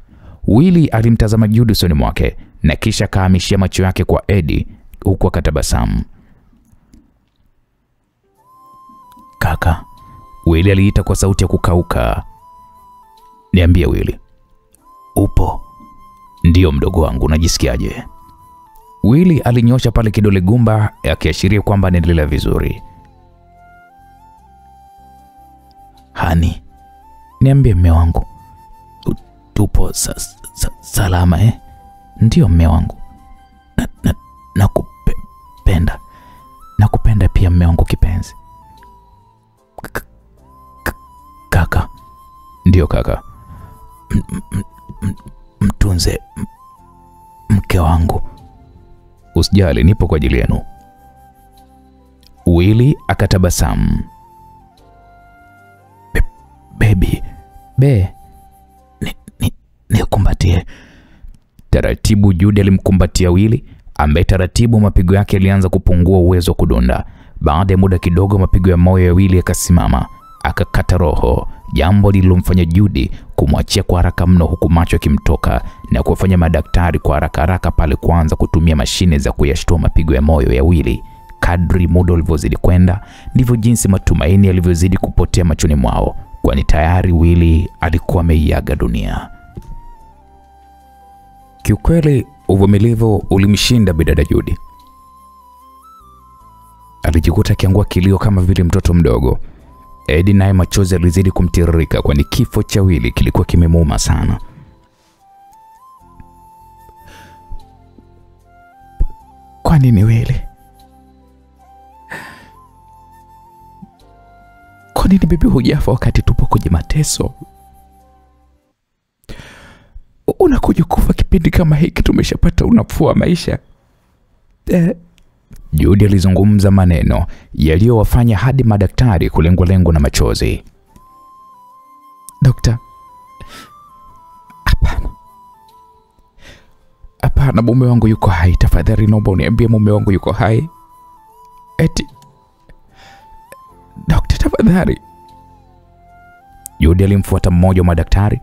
Willy alimtazama Judy usoni mwake na kisha kahamishia macho yake kwa Eddie huku akatabasamu. Kaka, Willy aliita kwa sauti ya kukauka. Niambie Willy. Upo? Ndiyo mdogo wangu, unajisikiaje? Willy alinyosha pale kidole gumba akiashiria kwamba anaendelea vizuri. Hani, niambie mume wangu. Tupo salama Ndiyo mume wangu. Nakupenda. Nakupenda pia mume wangu kipenzi. Kaka. Ndiyo kaka. Mtunze mke wangu. Usijali, nipo kwa ajili yenu. Willy akatabasamu. Baby, nikumbatie. Taratibu Judy alimkumbatia Willy, ambaye taratibu mapigo yake yalianza kupungua uwezo wa kudunda. Baada ya muda kidogo mapigo ya moyo ya Willy yakasimama, akakata roho, jambo lililomfanya Judy kumwachia kwa haraka mno, huku macho yakimtoka na kuwafanya madaktari kwa haraka pale kuanza kutumia mashine za kuyashtua mapigo ya moyo ya Willy. Kadri muda ulivyozidi kwenda, ndivyo jinsi matumaini yalivyozidi kupotea machoni mwao, kwani tayari Willy alikuwa ameiaga dunia. Kiukweli uvumilivu ulimshinda bidada Judy. Alijikuta akiangua kilio kama vile mtoto mdogo. Eddie naye machozi alizidi kumtiririka, kwani kifo cha Willy kilikuwa kimemuuma sana. Kwa nini Willy? Kwa nini bibi hujafa wakati tupo kwenye mateso? Unakuja kufa kipindi kama hiki tumeshapata unafuu wa maisha. Judy alizungumza maneno yaliyowafanya hadi madaktari kulengwa na machozi. Dokta, hapana, mume wangu yuko hai. Tafadhali naomba uniambie mume wangu yuko hai. Eti dokta, tafadhali. Judy alimfuata mmoja wa madaktari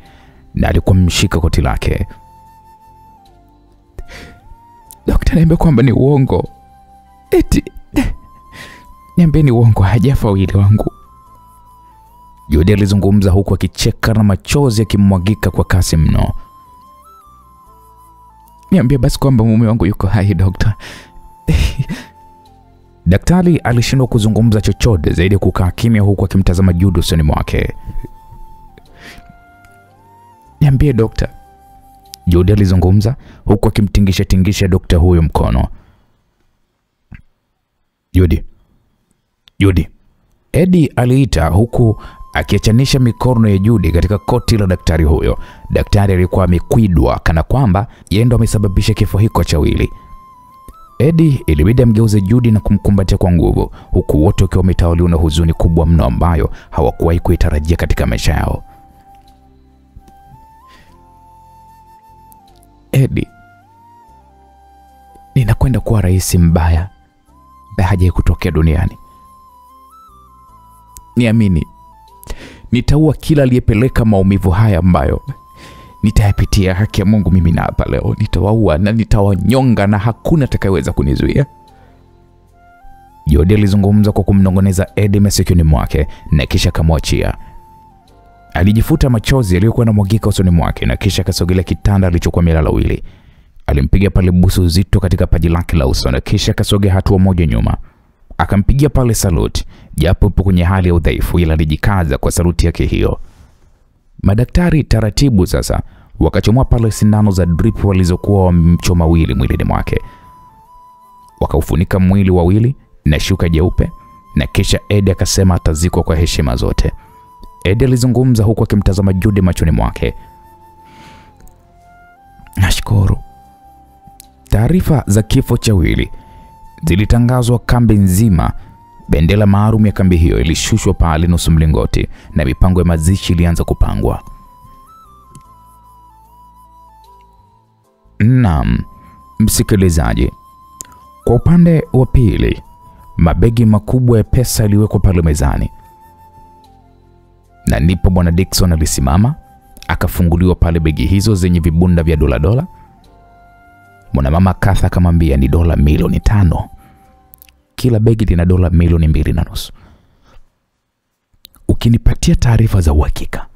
na alikuwa mshika koti lake. Dokta, niambie kwamba ni uongo. Eti niambie ni uongo, hajafa Willy wangu. Judy alizungumza huku akicheka na machozi yakimwagika kwa kasi mno. Niambie basi kwamba mume wangu yuko hai dokta. Daktari alishindwa kuzungumza chochote zaidi ya kukaa kimya huku akimtazama Judy usoni mwake. Niambie dokta. Judy alizungumza huku akimtingisha dokta huyo mkono. Judy. Eddie aliita huku akiachanisha mikono ya Judy katika koti la daktari huyo. Daktari alikuwa amekwidwa kana kwamba yeye ndo amesababisha kifo hiko cha Willy. Eddie ilibidi amgeuze Judy na kumkumbatia kwa nguvu, huku wote wakiwa wametawaliwa na huzuni kubwa mno ambayo hawakuwahi kuitarajia katika maisha yao. Eddie, ninakwenda kuwa rais mbaya hajawahi kutokea duniani. Niamini, nitaua kila aliyepeleka maumivu haya ambayo nitayapitia. Haki ya Mungu, mimi na hapa leo nitawaua na nitawanyonga na hakuna atakayeweza kunizuia. Judy alizungumza kwa kumnongoneza Eddie masikioni mwake na kisha kamwachia. Alijifuta machozi yaliyokuwa yanamwagika usoni mwake na kisha kasogelea kitanda alichokuwa amelala Willy. Alimpiga pale busu zito katika paji lake la uso na kisha kasogea hatua moja nyuma. Akampigia pale salute, japo yupo kwenye hali ya udhaifu, ila alijikaza kwa saluti yake hiyo. Madaktari taratibu sasa wakachomoa pale sindano za drip walizokuwa wamchoma Willy mwilini mwake. Wakaufunika mwili wa Willy na shuka jeupe na kisha Eddie akasema atazikwa kwa heshima zote. Eddie alizungumza huku akimtazama Judy machoni mwake. Nashukuru. Taarifa za kifo cha Willy zilitangazwa kambi nzima. Bendera maalum ya kambi hiyo ilishushwa pale nusu mlingoti na mipango ya mazishi ilianza kupangwa. Naam, msikilizaji. Kwa upande wa pili, mabegi makubwa ya pesa yaliwekwa pale mezani. Na ndipo Bwana Dickson alisimama, akafunguliwa pale begi hizo zenye vibunda vya dola. Mwanamama Katha akamwambia ni dola milioni 5. Kila begi lina dola milioni 2.5. Ukinipatia taarifa za uhakika,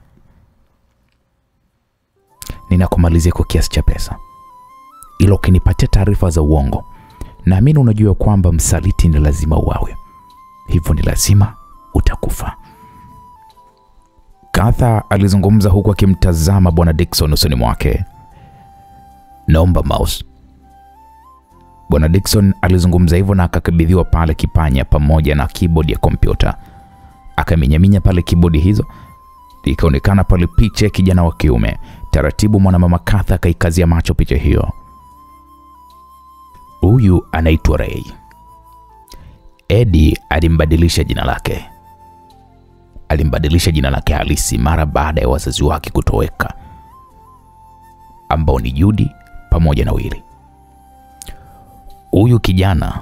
ninakumalizia kwa kiasi cha pesa. Ila ukinipatia taarifa za uongo, naamini unajua kwamba msaliti ni lazima uawe. Hivyo ni lazima utakufa. Katha alizungumza huku akimtazama Bwana Dickson usoni mwake. Naomba mouse. Bwana Dickson alizungumza hivyo na akakabidhiwa pale kipanya pamoja na keyboard ya kompyuta. Akaminyaminya pale keyboard hizo. Ikaonekana pale picha ya kijana wa kiume. Taratibu mwanamama Katha akaikazia macho picha hiyo. Huyu anaitwa Ray. Eddie alimbadilisha jina lake. Alimbadilisha jina lake halisi mara baada ya wazazi wake kutoweka, ambao ni Judy pamoja na Willy. Huyu kijana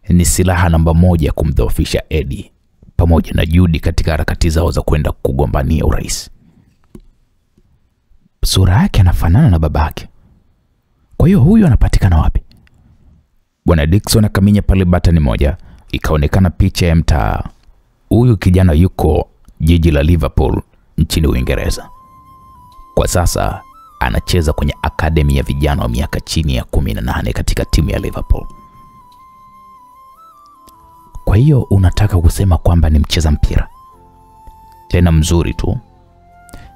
ni silaha namba 1 kumdhoofisha Eddie pamoja na Judy katika harakati zao za kwenda kugombania urais. Sura yake anafanana na babake. Kwa hiyo huyu anapatikana wapi? Bwana Dickson akaminya pale batani moja, ikaonekana picha ya mtaa. Huyu kijana yuko jiji la Liverpool nchini Uingereza. Kwa sasa anacheza kwenye akademi ya vijana wa miaka chini ya 18 katika timu ya Liverpool. Kwa hiyo unataka kusema kwamba ni mcheza mpira tena mzuri tu?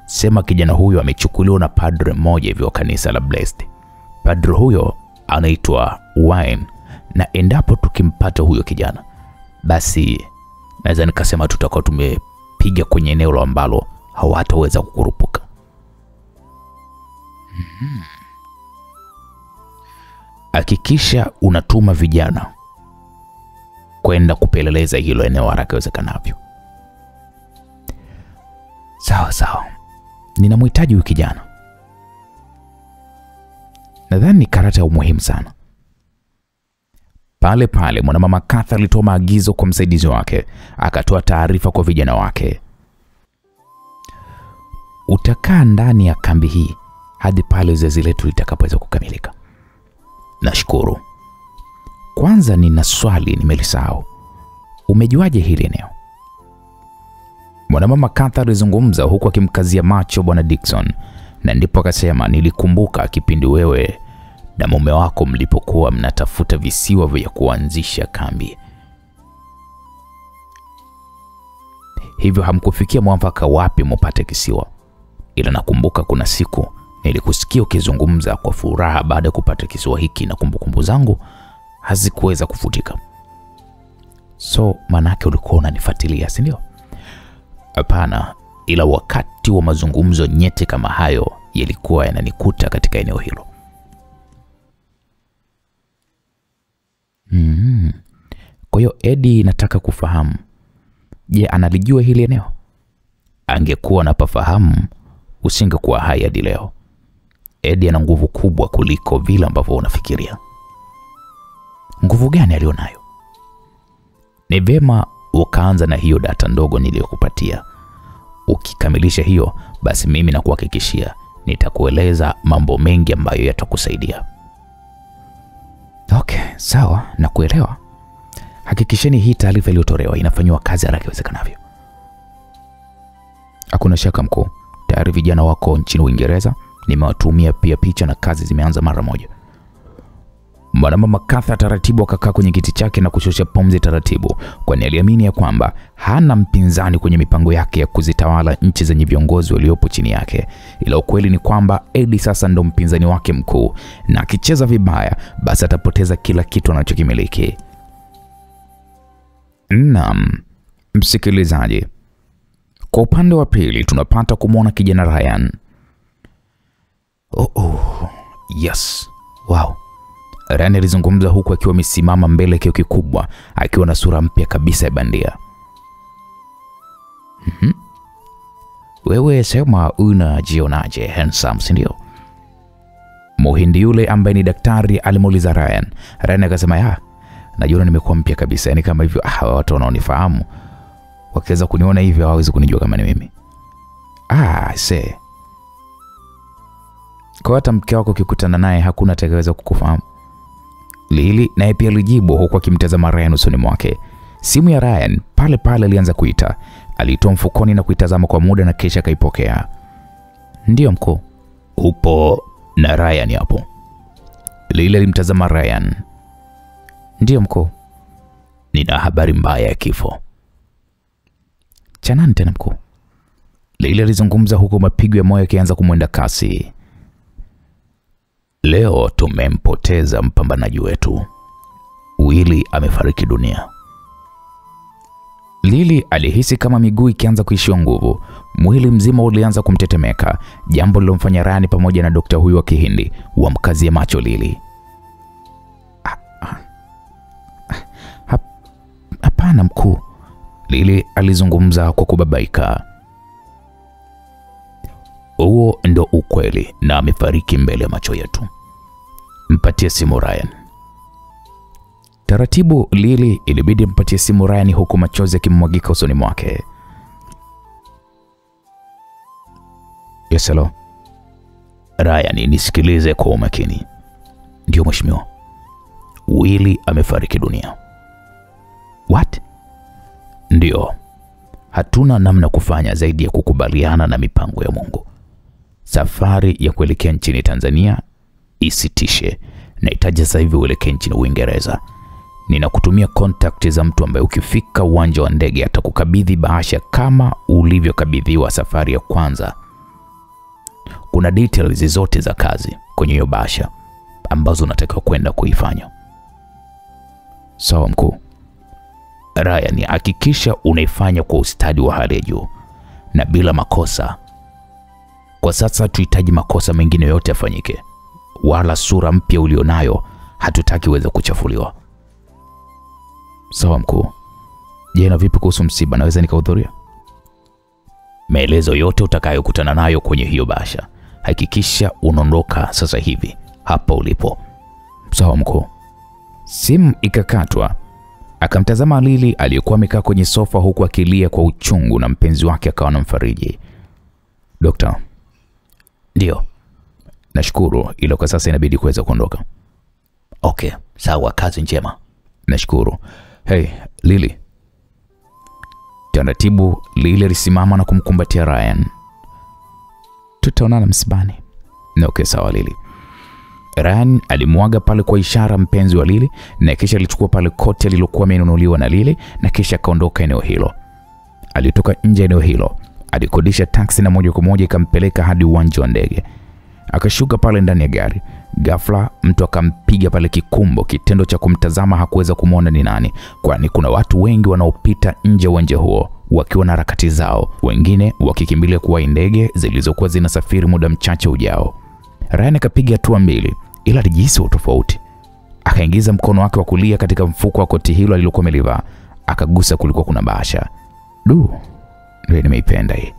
Sema kijana huyo amechukuliwa na padre mmoja hivi wa kanisa la Blessed. Padre huyo anaitwa Wayne, na endapo tukimpata huyo kijana, basi naweza nikasema tutakuwa tumepiga kwenye eneo ambalo hawataweza kukurupuka. Hakikisha unatuma vijana kwenda kupeleleza hilo eneo haraka iwezekanavyo. Sawa. Ninamhitaji huyu kijana. Nadhani ni karata ya umuhimu sana. Pale mwanamama Katha alitoa maagizo kwa msaidizi wake, akatoa taarifa kwa vijana wake. Utakaa ndani ya kambi hii hadi pale zoezi letu litakapoweza kukamilika. Nashukuru. Kwanza nina swali nimelisahau. Umejuaje hili eneo? Mwanamama Katha alizungumza huku akimkazia macho Bwana Dickson, na ndipo akasema, nilikumbuka kipindi wewe na mume wako mlipokuwa mnatafuta visiwa vya kuanzisha kambi. Hivyo hamkufikia mwafaka wapi mpate kisiwa. Ila nakumbuka kuna siku nilikusikia ukizungumza kwa furaha baada ya kupata kisiwa hiki, na kumbukumbu zangu hazikuweza kufutika. So manake ulikuwa unanifuatilia, si ndio? Hapana, ila wakati wa mazungumzo nyeti kama hayo yalikuwa yananikuta katika eneo hilo. Kwa hiyo Eddie nataka kufahamu, je, analijua hili eneo? Angekuwa anapafahamu usingekuwa hai hadi leo. Eddie ana nguvu kubwa kuliko vile ambavyo unafikiria. Nguvu gani alionayo? Ni vema ukaanza na hiyo data ndogo niliyokupatia. Ukikamilisha hiyo, basi mimi nakuhakikishia nitakueleza mambo mengi ambayo yatakusaidia. Okay, sawa, nakuelewa. Hakikisheni hii taarifa iliyotolewa inafanywa kazi haraka iwezekanavyo. Hakuna shaka mkuu, tayari vijana wako nchini Uingereza, nimewatumia pia picha na kazi zimeanza mara moja. Mwanamama Katha taratibu akakaa kwenye kiti chake na kushusha pumzi taratibu, kwani aliamini ya kwamba hana mpinzani kwenye mipango yake ya kuzitawala nchi zenye viongozi waliopo chini yake. Ila ukweli ni kwamba Eddie sasa ndo mpinzani wake mkuu, na akicheza vibaya basi atapoteza kila kitu anachokimiliki. Naam, msikilizaji, Kwa upande wa pili tunapata kumwona kijana Ryan. Yes. Wow. Ryan alizungumza huku akiwa amesimama mbele ya kioo kikubwa akiwa na sura mpya kabisa ya bandia. Wewe sema unajionaje handsome, si ndio? Muhindi yule ambaye ni daktari alimuuliza Ryan. Ryan akasema najiona nimekuwa mpya kabisa, yani kama hivyo watu wanaonifahamu wakiweza kuniona hivyo hawawezi kunijua kama ni mimi. Kwa hata mke wako ukikutana naye hakuna atakayeweza kukufahamu. Lily naye pia alijibu huku akimtazama Ryan usoni mwake. Simu ya Ryan pale pale alianza kuita. Alitoa mfukoni na kuitazama kwa muda na kisha kaipokea. Ndio mkuu. Upo na Ryan hapo? Lily alimtazama Ryan. Ndio mkuu. Nina habari mbaya ya kifo. Cha nani tena mkuu? Lily alizungumza huku mapigo ya moyo yakianza kumwenda kasi. Leo tumempoteza mpambanaji wetu. Willy amefariki dunia. Lily alihisi kama miguu ikianza kuishiwa nguvu. Mwili mzima ulianza kumtetemeka, jambo lilomfanya Ryan pamoja na daktari huyu wa Kihindi wamkazie macho Lily. Hapana mkuu, Lily alizungumza kwa kubabaika. Huo ndo ukweli na amefariki mbele ya macho yetu. Mpatie simu Ryan. Taratibu Lily ilibidi mpatie simu Ryan huku machozi yakimwagika usoni mwake. Yes, hello. Ryan, nisikilize kwa umakini. Ndio mheshimiwa. Willy amefariki dunia. What? Ndio. Hatuna namna kufanya zaidi ya kukubaliana na mipango ya Mungu. Safari ya kuelekea nchini Tanzania isitishe. Nahitaji sasa hivi uelekee nchini Uingereza. Ninakutumia contact za mtu ambaye ukifika uwanja wa ndege atakukabidhi bahasha kama ulivyokabidhiwa safari ya kwanza. Kuna details zote za kazi kwenye hiyo bahasha ambazo unatakiwa kwenda kuifanya. Sawa mkuu. Ryan, hakikisha unaifanya kwa ustadi wa hali ya juu na bila makosa. Kwa sasa tuhitaji makosa mengine yote yafanyike. Wala sura mpya ulionayo hatutaki uweze kuchafuliwa. Sawa mkuu. Je, na vipi kuhusu msiba, naweza nikahudhuria? Maelezo yote utakayokutana nayo kwenye hiyo bahasha. Hakikisha unaondoka sasa hivi hapa ulipo. Sawa mkuu. Simu ikakatwa. Akamtazama Lily aliyekuwa amekaa kwenye sofa huku akilia kwa uchungu na mpenzi wake akawa anamfariji. Dokta. Ndio. Nashukuru, ila kwa sasa inabidi kuweza kuondoka. Okay, sawa, kazi njema. Nashukuru. Hey, Lily. Taratibu Lily alisimama na kumkumbatia Ryan. Tutaonana msibani. Okay, sawa Lily. Ryan alimwaga pale kwa ishara mpenzi wa Lily na kisha alichukua pale koti alilokuwa amenunuliwa na Lily na kisha kaondoka eneo hilo. Alitoka nje eneo hilo, alikodisha taksi na moja kwa moja ikampeleka hadi uwanja wa ndege. Akashuka pale ndani ya gari. Ghafla mtu akampiga pale kikumbo. Kitendo cha kumtazama hakuweza kumuona ni nani, kwani kuna watu wengi wanaopita nje uwanja huo wakiwa na harakati zao, wengine wakikimbilia kuwa ndege zilizokuwa zinasafiri muda mchache ujao. Ryan akapiga hatua mbili, ila alijihisi utofauti. Akaingiza mkono wake wa kulia katika mfuko wa koti hilo alilokuwa amelivaa, akagusa kulikuwa kuna bahasha. Ndio nimeipenda hii.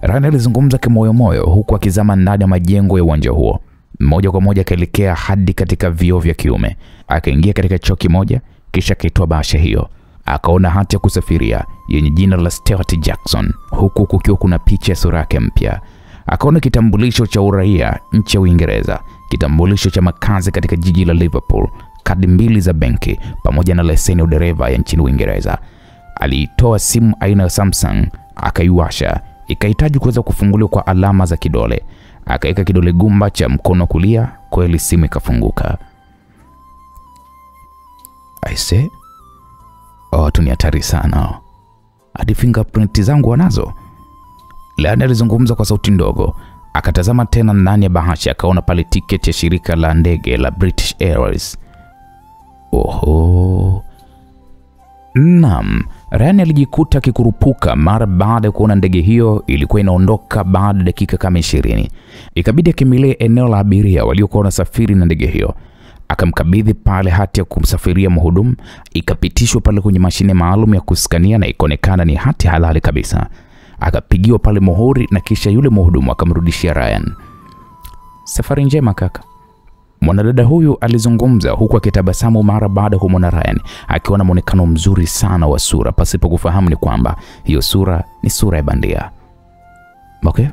Ryan alizungumza kimoyomoyo huku akizama ndani ya majengo ya uwanja huo. Moja kwa moja akaelekea hadi katika vioo vya kiume. Akaingia katika choo kimoja kisha akaitoa bahasha hiyo. Akaona hati ya kusafiria yenye jina la Stuart Jackson huku kukiwa kuna picha ya sura yake mpya. Akaona kitambulisho cha uraia nchi ya Uingereza, kitambulisho cha makazi katika jiji la Liverpool, kadi mbili za benki pamoja na leseni ya udereva ya nchini Uingereza. Aliitoa simu aina ya Samsung, akaiwasha. Ikahitaji kuweza kufunguliwa kwa alama za kidole. Akaweka kidole gumba cha mkono kulia, kweli simu ikafunguka. Aise. Watu ni hatari sana. Hadi fingerprint zangu wanazo. Lana alizungumza kwa sauti ndogo. Akatazama tena ndani ya bahasha, akaona pale tiketi ya shirika la ndege la British Airways. Oho. Naam, Ryan alijikuta akikurupuka mara baada ya kuona ndege hiyo ilikuwa inaondoka baada ya dakika kama 20. Ikabidi akimbilie eneo la abiria waliokuwa wanasafiri na ndege hiyo. Akamkabidhi pale hati ya kumsafiria mhudumu, ikapitishwa pale kwenye mashine maalum ya kuskania na ikaonekana ni hati halali kabisa. Akapigiwa pale muhuri na kisha yule mhudumu akamrudishia Ryan. Safari njema kaka. Mwanadada huyu alizungumza huku akitabasamu mara baada ya kumwona Ryan akiwa na muonekano mzuri sana wa sura, pasipo kufahamu ni kwamba hiyo sura ni sura ya bandia. Okay?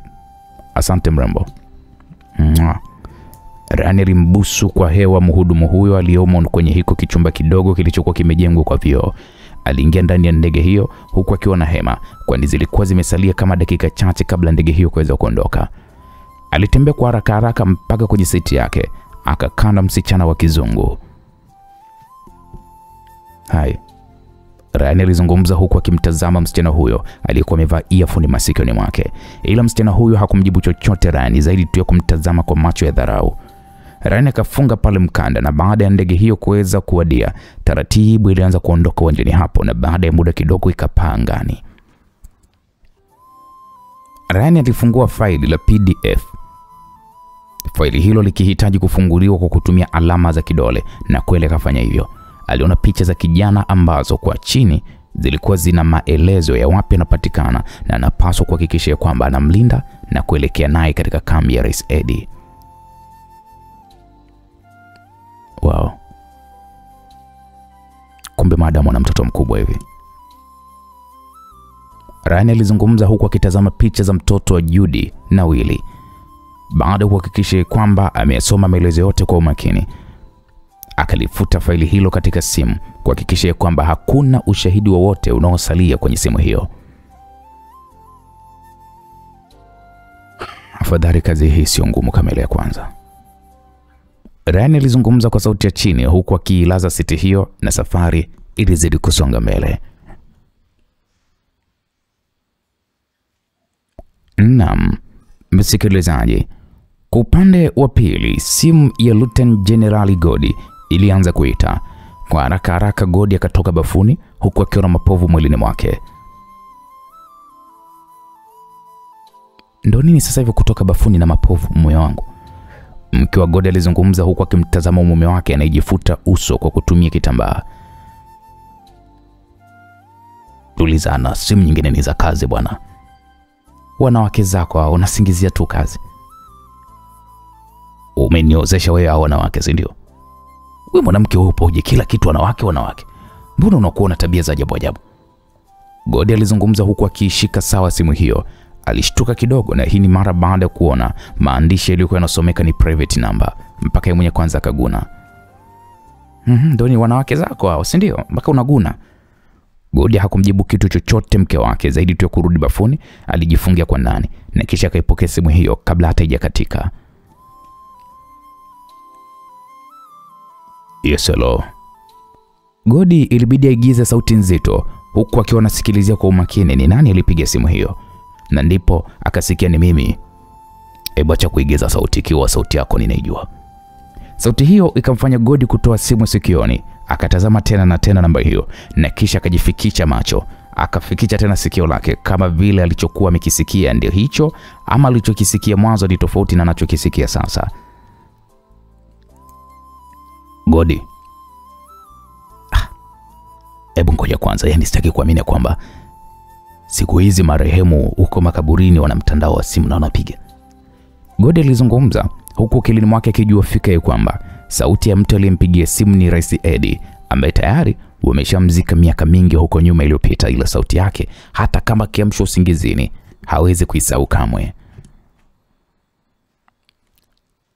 Asante mrembo. Ryan alimbusu kwa hewa mhudumu huyo aliyomo kwenye hiko kichumba kidogo kilichokuwa kimejengwa kwa vioo. Aliingia ndani ya ndege hiyo huku akiwa na hema, kwani zilikuwa zimesalia kama dakika chache kabla ndege hiyo kuweza kuondoka. Alitembea kwa haraka mpaka kwenye siti yake, akakaa na msichana wa kizungu. Hai. Ryan alizungumza huku akimtazama msichana huyo aliyekuwa amevaa earphone masikioni mwake. Ila msichana huyo hakumjibu chochote Ryan zaidi tu ya kumtazama kwa macho ya dharau. Ryan akafunga pale mkanda na baada ya ndege hiyo kuweza kuwadia, taratibu ilianza kuondoka uwanjani hapo na baada ya muda kidogo ikapaa angani. Ryan alifungua faili la PDF. Faili hilo likihitaji kufunguliwa kwa kutumia alama za kidole na kweli akafanya hivyo. Aliona picha za kijana ambazo kwa chini zilikuwa zina maelezo ya wapi anapatikana na anapaswa kuhakikisha kwamba anamlinda na kuelekea naye katika kambi ya Rais Eddie. Wow. Kumbe madam ana mtoto mkubwa hivi. Ryan alizungumza huku akitazama picha za mtoto wa Judy na Willy. Baada ya kuhakikisha kwamba amesoma maelezo yote kwa umakini, akalifuta faili hilo katika simu kuhakikisha kwamba hakuna ushahidi wowote unaosalia kwenye simu hiyo. Afadhali kazi hii sio ngumu kama ile ya kwanza. Ryan alizungumza kwa sauti ya chini huku akiilaza siti hiyo na safari ilizidi kusonga mbele. Naam, msikilizaji, kwa upande wa pili simu ya Lieutenant General Godi ilianza kuita. Kwa haraka Godi akatoka bafuni huku akiona mapovu mwilini mwake. Ndo nini sasa hivi kutoka bafuni na mapovu mume wangu? Mke wa Godi alizungumza huku akimtazama mume wake anayejifuta uso kwa kutumia kitambaa. Tulizana, simu nyingine ni za kazi bwana. Wanawake zako unasingizia tu kazi. Umeniozesha wewe hao wanawake, si ndio? Wewe mwanamke upoje kila kitu wanawake? Mbona unakuwa na tabia za ajabu? Godi alizungumza huku akishika sawa simu hiyo. Alishtuka kidogo na hii ni mara baada ya kuona maandishi yaliyokuwa yanasomeka ni private number. Mpaka yeye mwenye kwanza akaguna. Ndio ni wanawake zako hao, si ndio? Mpaka unaguna. Godi hakumjibu kitu chochote mke wake zaidi tu ya kurudi bafuni. Alijifungia kwa ndani na kisha akaipokea simu hiyo kabla hata haijakatika. Yes, hello. Godi ilibidi aigize sauti nzito huku akiwa anasikilizia kwa umakini ni nani alipiga simu hiyo. Na ndipo akasikia ni mimi. Acha kuigiza sauti ikiwa sauti yako ninaijua. Sauti hiyo ikamfanya Godi kutoa simu sikioni. Akatazama tena na tena namba hiyo na kisha akajifikicha macho. Akafikicha tena sikio lake kama vile alichokuwa amekisikia ndio hicho ama alichokisikia mwanzo ni tofauti na anachokisikia sasa. Godi. Hebu ngoja kwanza, yani sitaki kuamini kwamba siku hizi marehemu uko makaburini wana mtandao wa simu na wanapiga. Godi alizungumza huku kilini mwake akijua fika ya kwamba sauti ya mtu aliyempigia simu ni Rais Eddie ambaye tayari wameshamzika miaka mingi huko nyuma iliyopita, ila sauti yake hata kama kiamsho usingizini hawezi kuisahau kamwe.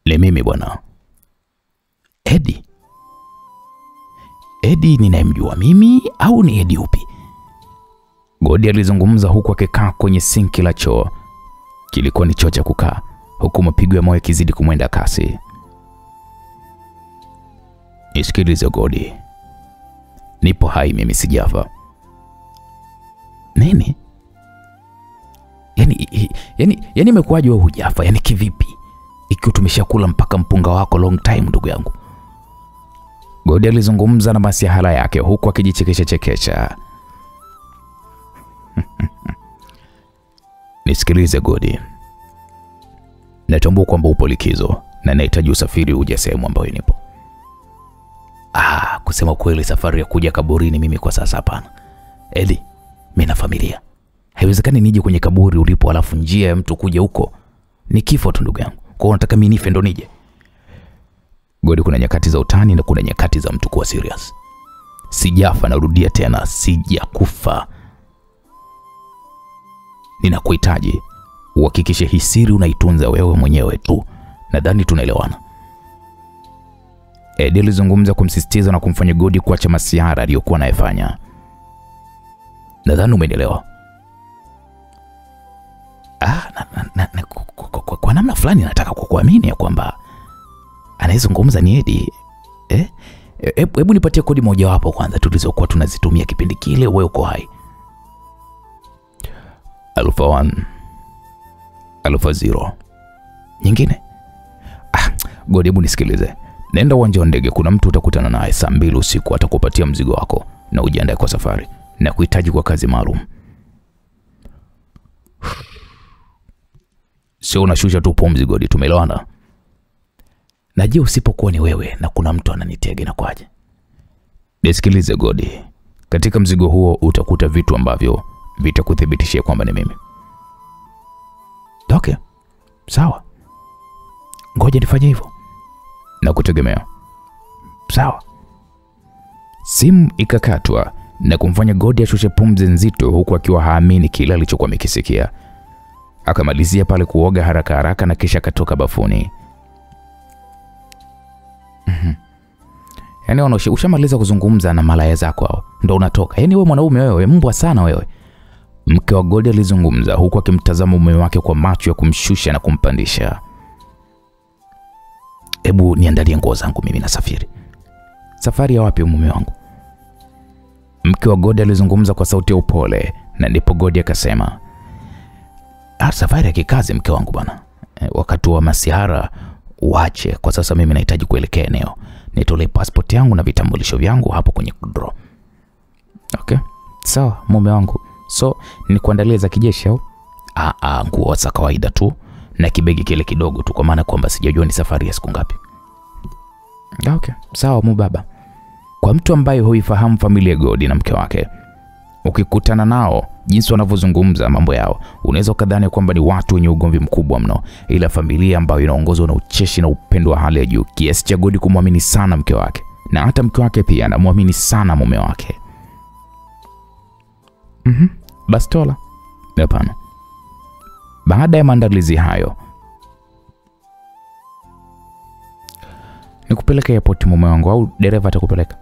Le mimi bwana. Eddie. Eddie ninayemjua mimi au ni Eddie upi? Godi alizungumza huku akikaa kwenye sinki la choo. Kilikuwa ni choo cha kukaa huku mapigo ya moyo kizidi kumwenda kasi. Nisikilize Godi. Nipo hai mimi, sijafa. Nini? Yani imekuwaje wewe hujafa? Yani kivipi? Ikiwa tumeshakula mpaka mpunga wako long time ndugu yangu. Godi alizungumza na masihala yake huku akijichekesha. Nisikilize Godi. Natambua kwamba upo likizo na nahitaji usafiri uje sehemu ambayo nipo. Kusema kweli safari ya kuja kaburini mimi kwa sasa hapana. Edi, mimi na familia. Haiwezekani nije kwenye kaburi ulipo alafu njia ya mtu kuja huko ni kifo tu ndugu yangu. Kwa hiyo nataka mimi nife ndo nije. Godi, kuna nyakati za utani na kuna nyakati za mtu kuwa serious. Sijafa, narudia tena, sijakufa. Ninakuhitaji uhakikishe hii siri unaitunza wewe mwenyewe tu. Nadhani tunaelewana. Edi alizungumza kumsisitiza na kumfanya Godi kuacha masiara aliyokuwa anayefanya. Nadhani umenielewa. Kwa namna fulani nataka kukuamini ya kwamba anayezungumza ni Edi. Hebu nipatie kodi moja wapo kwanza tulizokuwa tunazitumia kipindi kile wewe uko hai. Alpha 1, Alpha 0. Nyingine? Godi, hebu nisikilize. Nenda uwanja wa ndege, kuna mtu utakutana naye saa 2 usiku, atakupatia mzigo wako na ujiandae kwa safari. Na kuhitaji kwa kazi maalum. Sio unashusha tu pumzi Godi, tumeelewana? Na je, usipokuwa ni wewe na kuna mtu ananitega na kwaje? Nisikilize Godi. Katika mzigo huo utakuta vitu ambavyo vitakuthibitishia kwamba ni mimi. Okay. Sawa. Ngoja nifanye hivyo. Na kutegemea. Sawa. Simu ikakatwa na kumfanya Godi ashushe pumzi nzito huku akiwa haamini kile alichokuwa amekisikia. Akamalizia pale kuoga haraka haraka na kisha katoka bafuni. Yaani ushamaliza kuzungumza na malaya zako hao ndo unatoka. Yaani wewe mwanaume wewe, mbwa sana wewe. Mke wa Godi alizungumza huku akimtazama mume wake kwa macho ya kumshusha na kumpandisha. Hebu niandalie nguo zangu, mimi nasafiri. Safari ya wapi mume wangu? Mke wa Godi alizungumza kwa sauti ya upole na ndipo Godi akasema, safari ya kikazi mke wangu bwana. Wakati wa masihara uache, kwa sasa mimi nahitaji kuelekea eneo. Nitolee passport yangu na vitambulisho vyangu hapo kwenye draw. Okay. Sawa mume wangu. So ni kuandalia za kijeshi au? Nguo za kawaida tu na kibegi kile kidogo tu, kwa maana kwamba sijajua ni safari ya siku ngapi. Okay. Sawa baba. Kwa mtu ambaye huifahamu familia Godi na mke wake, ukikutana nao jinsi wanavyozungumza mambo yao, unaweza kadhani kwamba ni watu wenye ugomvi mkubwa mno, ila familia ambayo inaongozwa na ucheshi na upendo wa hali ya juu kiasi cha Godi kumwamini sana mke wake, na hata mke wake pia anamwamini sana mume wake. Bastola? Hapana. Baada ya maandalizi hayo, nikupeleke airport mume wangu au dereva atakupeleka?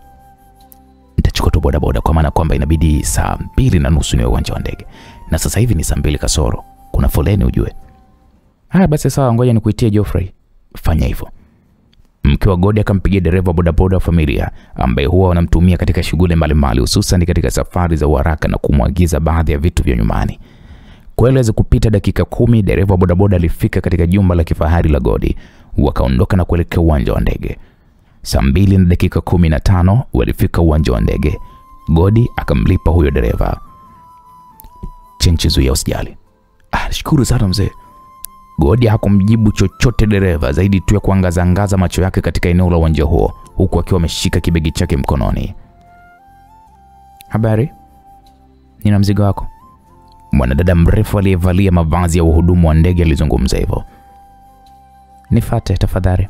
Nitachukua tu bodaboda, kwa maana kwamba inabidi saa 2:30 niwe uwanja wa ndege. Na sasa hivi ni saa 2 kasoro. Kuna foleni ujue. Basi sawa, ngoja nikuitie Geoffrey. Fanya hivyo. Mke wa Godi akampigia dereva bodaboda wa familia ambaye huwa wanamtumia katika shughuli mbalimbali, hususan katika safari za haraka na kumwagiza baadhi ya vitu vya nyumbani. Kueleza kupita dakika 10 dereva bodaboda alifika katika jumba la kifahari la Godi. Wakaondoka na kuelekea uwanja wa ndege. Saa 2:15 walifika uwanja wa ndege. Godi akamlipa huyo dereva. Chenchi zuia usijali. Shukuru sana mzee. Godi hakumjibu chochote dereva zaidi tu ya kuangaza macho yake katika eneo la uwanja huo huku akiwa ameshika kibegi chake mkononi. Habari? Nina mzigo wako. Mwanadada mrefu aliyevalia mavazi ya uhudumu wa ndege alizungumza hivyo. Nifuate tafadhali.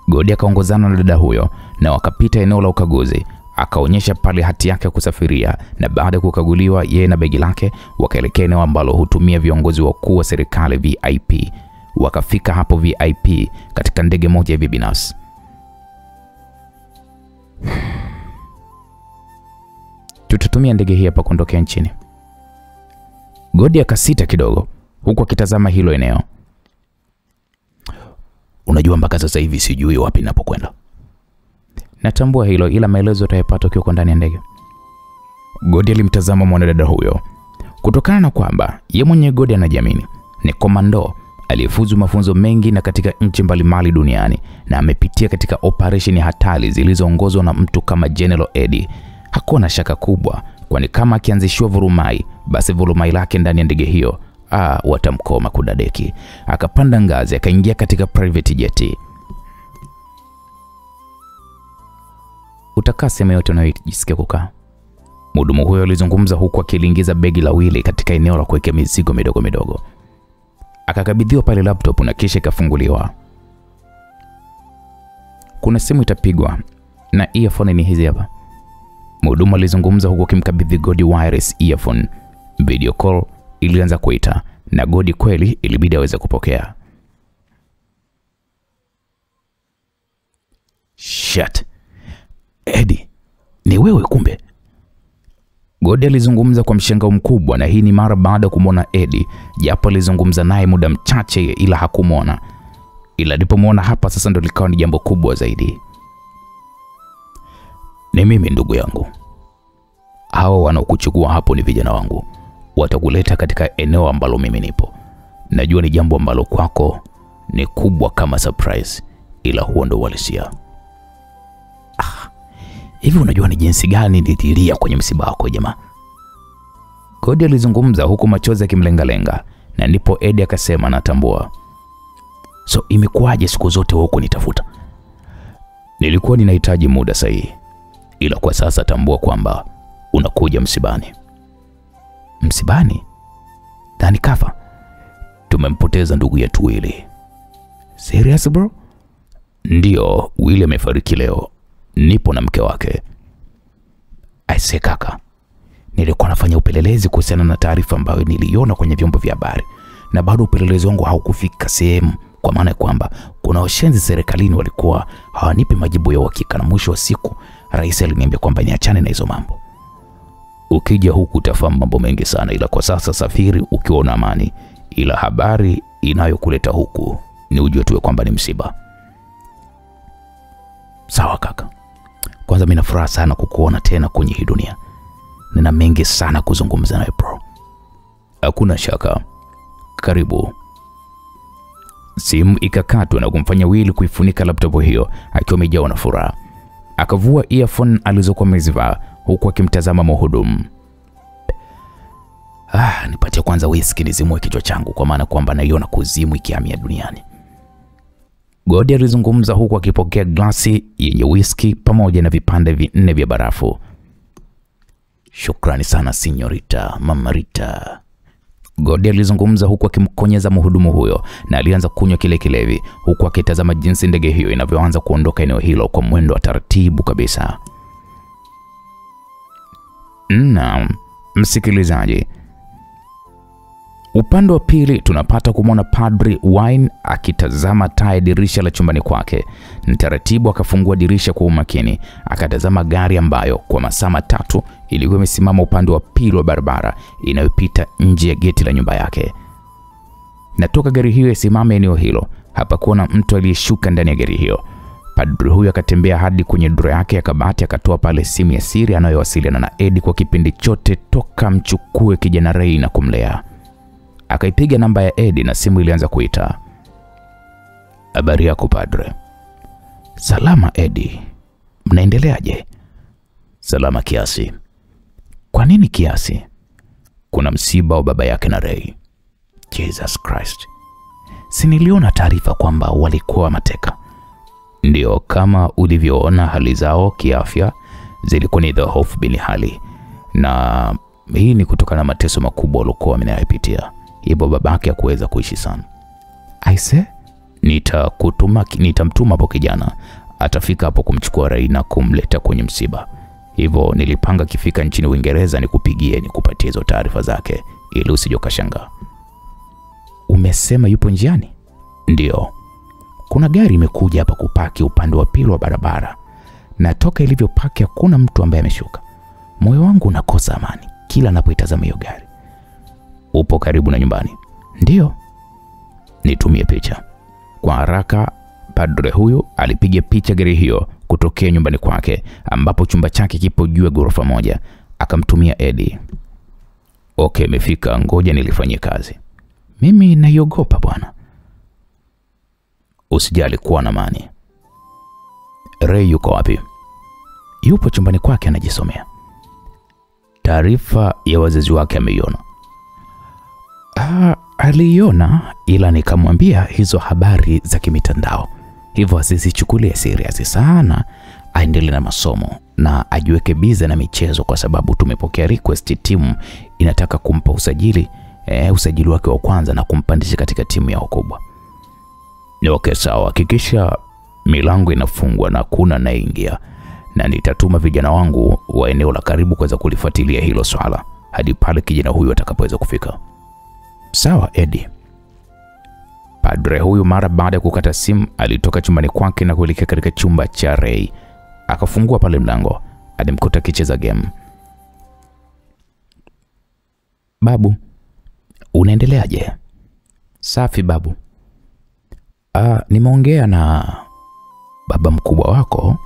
Godi akaongozana na dada huyo na wakapita eneo la ukaguzi. Akaonyesha pale hati yake ya kusafiria, na baada ya kukaguliwa yeye na begi lake wakaelekea eneo ambalo hutumia viongozi wakuu wa serikali VIP. Wakafika hapo VIP katika ndege moja ya binafsi. Tutatumia ndege hii hapa kuondokea nchini. Godi akasita kidogo huku akitazama hilo eneo. Unajua mpaka sasa hivi sijui wapi ninapokwenda. Natambua hilo, ila maelezo utayapata ukiwa ndani ya ndege. Godi alimtazama mwanadada huyo. Kutokana na kwamba yeye mwenye Godi anajiamini ni komando aliyefuzu mafunzo mengi na katika nchi mbalimbali duniani na amepitia katika operation hatari zilizoongozwa na mtu kama General Edi, hakuwa na shaka kubwa, kwani kama akianzishiwa vurumai, basi vurumai lake ndani ya ndege hiyo watamkoma kudadeki. Akapanda ngazi, akaingia katika private jet. Utakaa sehemu yote unayojisikia kukaa. Mhudumu huyo alizungumza huku akiingiza begi la Willy katika eneo la kuweka mizigo midogo midogo. Akakabidhiwa pale laptop na kisha ikafunguliwa. Kuna simu itapigwa na earphone ni hizi hapa. Mhudumu alizungumza huku akimkabidhi Godi wireless earphone. Video call ilianza kuita na Godi kweli ilibidi aweze kupokea. Shit. Eddie, ni wewe kumbe? Godi alizungumza kwa mshangao mkubwa, na hii ni mara baada ya kumwona Eddie, japo alizungumza naye muda mchache ila hakumwona. Ila alipomwona hapa sasa ndo likawa ni jambo kubwa zaidi. Ni mimi ndugu yangu. Hao wanaokuchukua hapo ni vijana wangu. Watakuleta katika eneo ambalo mimi nipo. Najua ni jambo ambalo kwako ni kubwa kama surprise, ila huo ndo uhalisia. Hivi unajua ni jinsi gani nililia kwenye msiba wako jamaa? Godi alizungumza huku machozi yakimlengalenga, na ndipo Eddie akasema natambua. So imekuwaje siku zote huko nitafuta? Nilikuwa ninahitaji muda sahihi, ila kwa sasa tambua kwamba unakuja msibani. Msibani? Dani kafa? Tumempoteza ndugu yetu Willy. Serious bro? Ndio, Willy amefariki leo. Nipo na mke wake. Aise kaka, nilikuwa nafanya upelelezi kuhusiana na taarifa ambayo niliona kwenye vyombo vya habari, na bado upelelezi wangu haukufika sehemu, kwa maana kwamba kuna washenzi serikalini walikuwa hawanipi majibu ya uhakika, na mwisho wa siku rais aliniambia kwamba niachane na hizo mambo. Ukija huku utafahamu mambo mengi sana, ila kwa sasa safiri ukiwa na amani, ila habari inayokuleta huku ni ujue tuwe kwamba ni msiba. Sawa kaka. Kwanza mimi nafurahi sana kukuona tena kwenye hii dunia. Nina mengi sana kuzungumza nawe bro. Hakuna shaka. Karibu. Simu ikakatwa na kumfanya Willy kuifunika laptop hiyo akiwa amejawa na furaha. Akavua earphone alizokuwa amezivaa huku akimtazama mhudumu. Nipatie kwanza whisky nizimue kichwa changu, kwa maana kwamba naiona kuzimu ikihamia duniani. Godi alizungumza huku akipokea glasi yenye whisky pamoja na vipande 4 vya barafu. Shukrani sana Signorita Mama Rita. Godi alizungumza huku akimkonyeza mhudumu huyo, na alianza kunywa kile kilevi huku akitazama jinsi ndege hiyo inavyoanza kuondoka eneo hilo kwa mwendo wa taratibu kabisa. Msikilizaji, upande wa pili tunapata kumwona Padri Wine akitazama taa ya dirisha la chumbani kwake. Taratibu akafungua dirisha kwa umakini, akatazama gari ambayo kwa masaa matatu ilikuwa imesimama upande wa pili wa barabara inayopita nje ya geti la nyumba yake. Natoka gari hiyo isimame eneo hilo, hapakuwa na mtu aliyeshuka ndani ya gari hiyo. Padri huyo akatembea hadi kwenye drawer yake ya kabati, akatoa pale simu ya siri anayowasiliana na Eddie kwa kipindi chote toka mchukue kijana Ray na kumlea. Akaipiga namba ya Eddie na simu ilianza kuita. Habari yako Padre? Salama Eddie. Mnaendeleaje? Salama kiasi. Kwa nini kiasi? Kuna msiba wa baba yake na Ray. Jesus Christ. Si niliona taarifa kwamba walikuwa mateka. Ndio, kama ulivyoona hali zao kiafya zilikuwa ni dhaifu bila hali. Na hii ni kutokana na mateso makubwa walikuwa wanayapitia. Hivyo babake hakuweza kuishi sana. Aise, nitamtuma hapo kijana. Atafika hapo kumchukua Ray na kumleta kwenye msiba. Hivyo nilipanga kifika nchini Uingereza nikupigie nikupatie hizo taarifa zake ili usije ukashangaa. Umesema yupo njiani? Ndio. Kuna gari imekuja hapa kupaki upande wa pili wa barabara. Na toka ilivyopaki hakuna mtu ambaye ameshuka. Moyo wangu unakosa amani kila ninapoitazama hiyo gari. Upo karibu na nyumbani? Ndio. Nitumie picha. Kwa haraka padre huyo alipiga picha gari hiyo kutokea nyumbani kwake ambapo chumba chake kipo juu ya ghorofa moja. Akamtumia Eddie. Okay, imefika, ngoja nilifanyie kazi. Mimi naiogopa bwana. Usijali, kuwa na amani. Ray yuko wapi? Yupo chumbani kwake anajisomea. Taarifa ya wazazi wake ameiona. Aliona, ila nikamwambia hizo habari za kimitandao, hivyo asizichukulie serious sana, aendelee na masomo na ajiweke bize na michezo, kwa sababu tumepokea request, timu inataka kumpa usajili wake wa kwanza na kumpandisha katika timu yao kubwa. Okay, sawa, hakikisha milango inafungwa na kuna naingia, na nitatuma vijana wangu wa eneo la karibu kuweza kulifuatilia hilo swala hadi pale kijana huyu atakapoweza kufika. Sawa Eddie. Padre huyu mara baada ya kukata simu alitoka chumbani kwake na kuelekea katika chumba cha Ray. Akafungua pale mlango, alimkuta kicheza game. Babu, unaendeleaje? Safi babu. Nimeongea na baba mkubwa wako,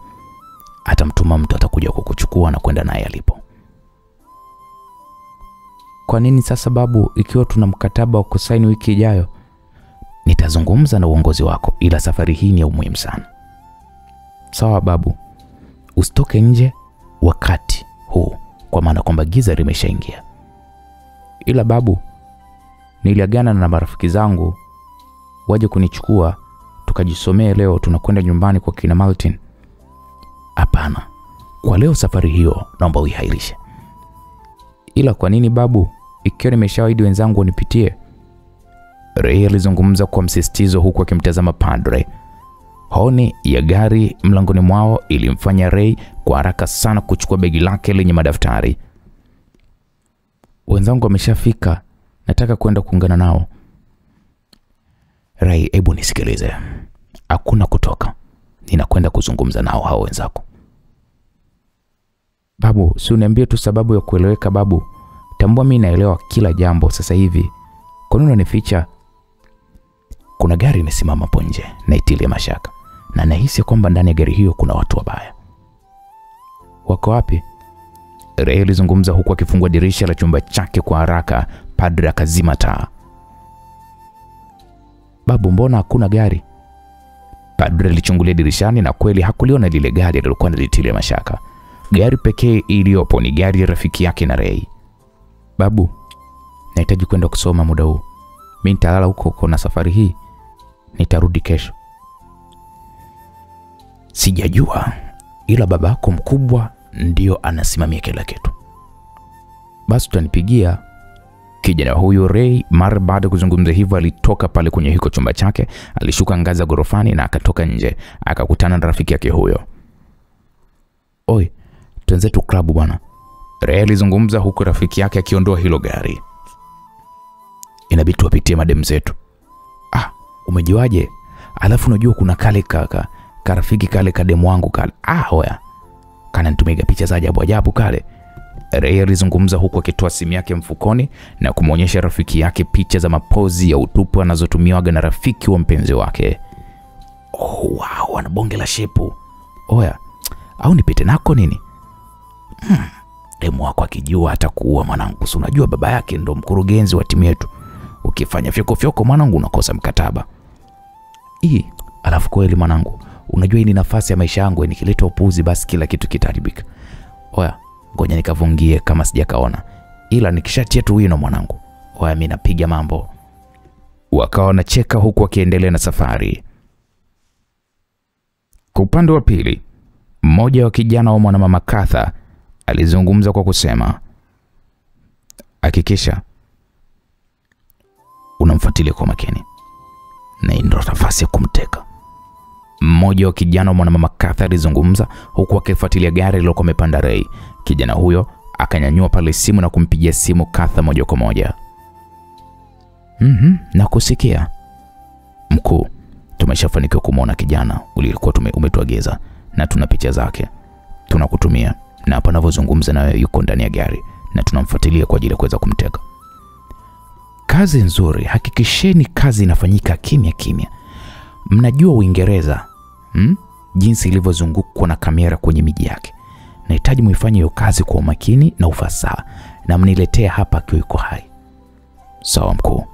atamtuma mtu atakuja kukuchukua na kwenda naye alipo. Kwa nini sasa babu, ikiwa tuna mkataba wa kusaini wiki ijayo? Nitazungumza na uongozi wako, ila safari hii ni ya umuhimu sana. Sawa babu. Usitoke nje wakati huu, kwa maana kwamba giza limeshaingia. Ila babu, niliagana na marafiki zangu waje kunichukua tukajisomee leo, tunakwenda nyumbani kwa kina Martin. Hapana, kwa leo safari hiyo naomba uihairishe. Ila kwa nini babu, ikiwa nimeshawaahidi wenzangu wanipitie? Ray alizungumza kwa msisitizo huku akimtazama Padre. Honi ya gari mlangoni mwao ilimfanya Ray kwa haraka sana kuchukua begi lake lenye madaftari. Wenzangu wameshafika, nataka kwenda kuungana nao. Ray, hebu nisikilize. Hakuna kutoka. Ninakwenda kuzungumza nao hao wenzako. Babu, si uniambie tu sababu ya kueleweka babu. Tambua mimi naelewa kila jambo sasa hivi. Kwa nini unanificha? Kuna gari imesimama hapo nje na itilie mashaka, na nahisi kwamba ndani ya gari hiyo kuna watu wabaya. Wako wapi? Ray alizungumza huku akifungua dirisha la chumba chake kwa haraka. Padre akazima taa. Babu, mbona hakuna gari? Padre alichungulia dirishani na kweli hakuliona lile gari lilokuwa linalitilia mashaka. Gari pekee iliyopo ni gari ya rafiki yake na Ray. Babu, nahitaji kwenda kusoma muda huu. Mimi nitalala huko na safari hii nitarudi kesho. Sijajua, ila babako mkubwa ndio anasimamia kila kitu. Basi tutanipigia. Kijana huyu Ray mara baada ya kuzungumza hivyo alitoka pale kwenye hiko chumba chake, alishuka ngazi gorofani na akatoka nje, akakutana na rafiki yake huyo. Oi, tuanze tu klabu bwana. Ray alizungumza huku rafiki yake akiondoa hilo gari. Inabidi tuwapitie madem zetu. Umejuaje? Alafu unajua kuna kale rafiki kale kademu wangu kale. Hoya. Kana nitumega picha za ajabu kale. Ray alizungumza huku akitoa simu yake mfukoni na kumuonyesha rafiki yake picha za mapozi ya utupu anazotumiwaga na rafiki wa mpenzi wake. Wow, ana bonge la shepu. Oya, au nipite nako nini? Demu wako akijua atakuua mwanangu. Unajua baba yake ndo mkurugenzi wa timu yetu. Ukifanya fyoko mwanangu unakosa mkataba. Alafu kweli mwanangu, unajua hii ni nafasi ya maisha yangu, nikileta upuzi basi kila kitu kitaribika. Oya, ngoja nikavungie kama sijakaona. Ila nikishatia tu wino mwanangu. Oya, mimi napiga mambo. Wakawa wanacheka huku wakiendelea na safari. Kwa upande wa pili, mmoja wa kijana wa mwanamama Katha alizungumza kwa kusema, hakikisha unamfuatilia kwa makini, na ndio nafasi ya kumteka. Mmoja wa kijana wa mwanamama Katha alizungumza huku akifuatilia gari lilokuwa limepanda Ray. Kijana huyo akanyanyua pale simu na kumpigia simu Katha moja kwa moja. Nakusikia mkuu, tumeshafanikiwa kumuona kijana ulikuwa umetuagiza na tuna picha zake. Tunakutumia na hapa ninavyozungumza nawe yuko ndani ya gari na tunamfuatilia kwa ajili ya kuweza kumteka. Kazi nzuri, hakikisheni kazi inafanyika kimya. Mnajua Uingereza jinsi ilivyozungukwa na kamera kwenye miji yake. Nahitaji muifanye hiyo kazi kwa umakini na ufasaha, na mniletea hapa akiwa yuko hai. Sawa mkuu.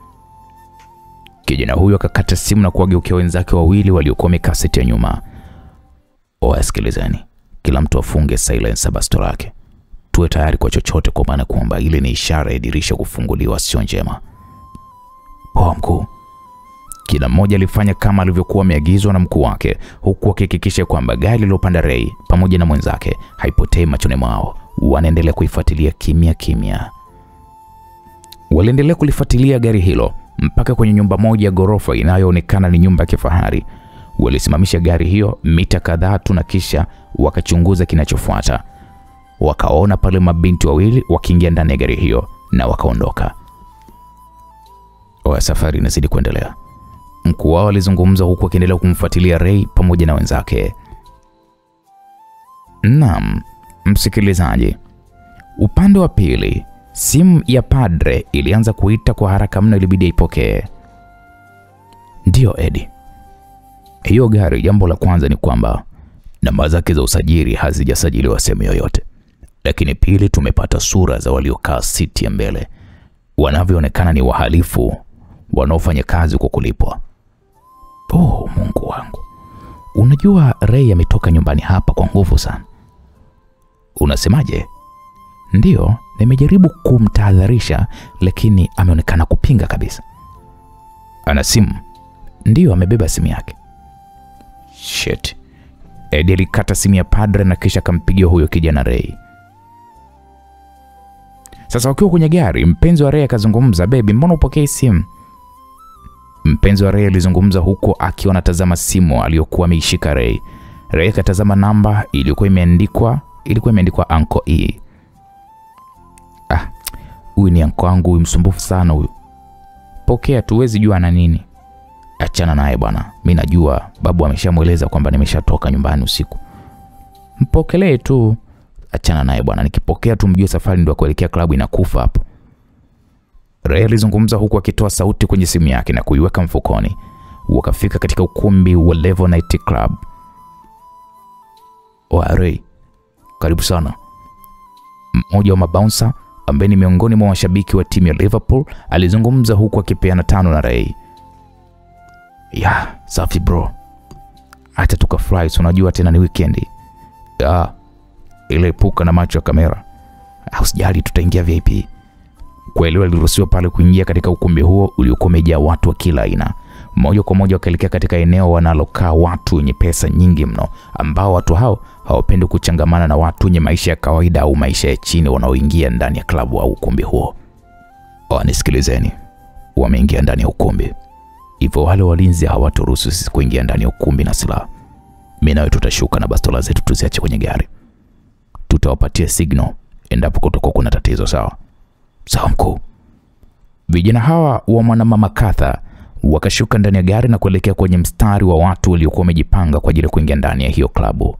Kijana huyo akakata simu na kuwageukia wenzake wawili waliokuwa wamekaa seti ya nyuma. Sikilizeni, kila mtu afunge silencer bastola yake. Tuwe tayari kwa chochote, kwa maana kwamba ile ni ishara ya dirisha kufunguliwa sio njema. Poa mkuu. Kila mmoja alifanya kama alivyokuwa ameagizwa na mkuu wake, huku akihakikisha kwamba gari lilopanda Ray pamoja na mwenzake haipotei machoni mwao. Wanaendelea kuifuatilia kimya kimya. Waliendelea kulifuatilia gari hilo mpaka kwenye nyumba moja ya ghorofa inayoonekana ni nyumba ya kifahari. Walisimamisha gari hiyo mita kadhaa tu na kisha wakachunguza kinachofuata. Wakaona pale mabinti wawili wakiingia ndani ya gari hiyo na wakaondoka. Safari inazidi kuendelea. Mkuu wao alizungumza huku akiendelea kumfuatilia Ray pamoja na wenzake. Naam, msikilizaji. Upande wa pili, simu ya padre ilianza kuita kwa haraka mno, ilibidi aipokee. Ndio Eddie. Hiyo gari, jambo la kwanza ni kwamba namba zake za usajili hazijasajiliwa sehemu yoyote. Lakini pili, tumepata sura za waliokaa siti ya mbele. Wanavyoonekana ni wahalifu wanaofanya kazi kwa kulipwa. Oh, Mungu wangu. Unajua Ray ametoka nyumbani hapa kwa nguvu sana. Unasemaje? Ndio, nimejaribu kumtahadharisha lakini ameonekana kupinga kabisa. Ana simu? Ndio, amebeba simu yake. Shit. Eddie alikata simu ya padre na kisha akampigia huyo kijana Ray. Sasa wakiwa kwenye gari, mpenzi wa Ray akazungumza, "Baby, mbona upokei simu?" Mpenzi wa Ray alizungumza huko akiwa anatazama simu aliyokuwa ameishika Ray. Ray akatazama namba ilikuwa imeandikwa Uncle E. Huyu ni uncle wangu, huyu msumbufu sana huyu. Pokea, tuwezi jua na nini. Achana naye bwana. Mimi najua babu ameshamueleza kwamba nimeshatoka nyumbani usiku. Mpokelee tu. Achana naye bwana. Nikipokea tu mjue safari ndio kuelekea klabu inakufa hapo. Ray alizungumza huku akitoa sauti kwenye simu yake na kuiweka mfukoni. Wakafika katika ukumbi wa Level Night Club. Ray, karibu sana. Mmoja wa mabouncer ambaye ni miongoni mwa washabiki wa timu ya Liverpool alizungumza huku akipeana tano na Ray. Safi bro. Hata tukafly, unajua tena ni weekend. Ile epuka na macho ya kamera. Usijali, tutaingia VIP. Kweli waliruhusiwa pale kuingia katika ukumbi huo uliokuwa umejaa watu wa kila aina. Moja kwa moja wakaelekea katika eneo wanalokaa watu wenye pesa nyingi mno, ambao watu hao hawapendi kuchangamana na watu wenye maisha ya kawaida au maisha ya chini wanaoingia ndani ya klabu au ukumbi huo. Nisikilizeni. Wameingia ndani ya ukumbi. Hivyo wale walinzi hawaturuhusu sisi kuingia ndani ya ukumbi na silaha. Mimi nawe tutashuka na bastola zetu tuziache kwenye gari. Tutawapatia signal endapo kutakuwa kuna tatizo, sawa? Sawa mkuu. Vijana hawa wa mwanamama Katha wakashuka ndani ya gari na kuelekea kwenye mstari wa watu waliokuwa wamejipanga kwa ajili ya kuingia ndani ya hiyo klabu.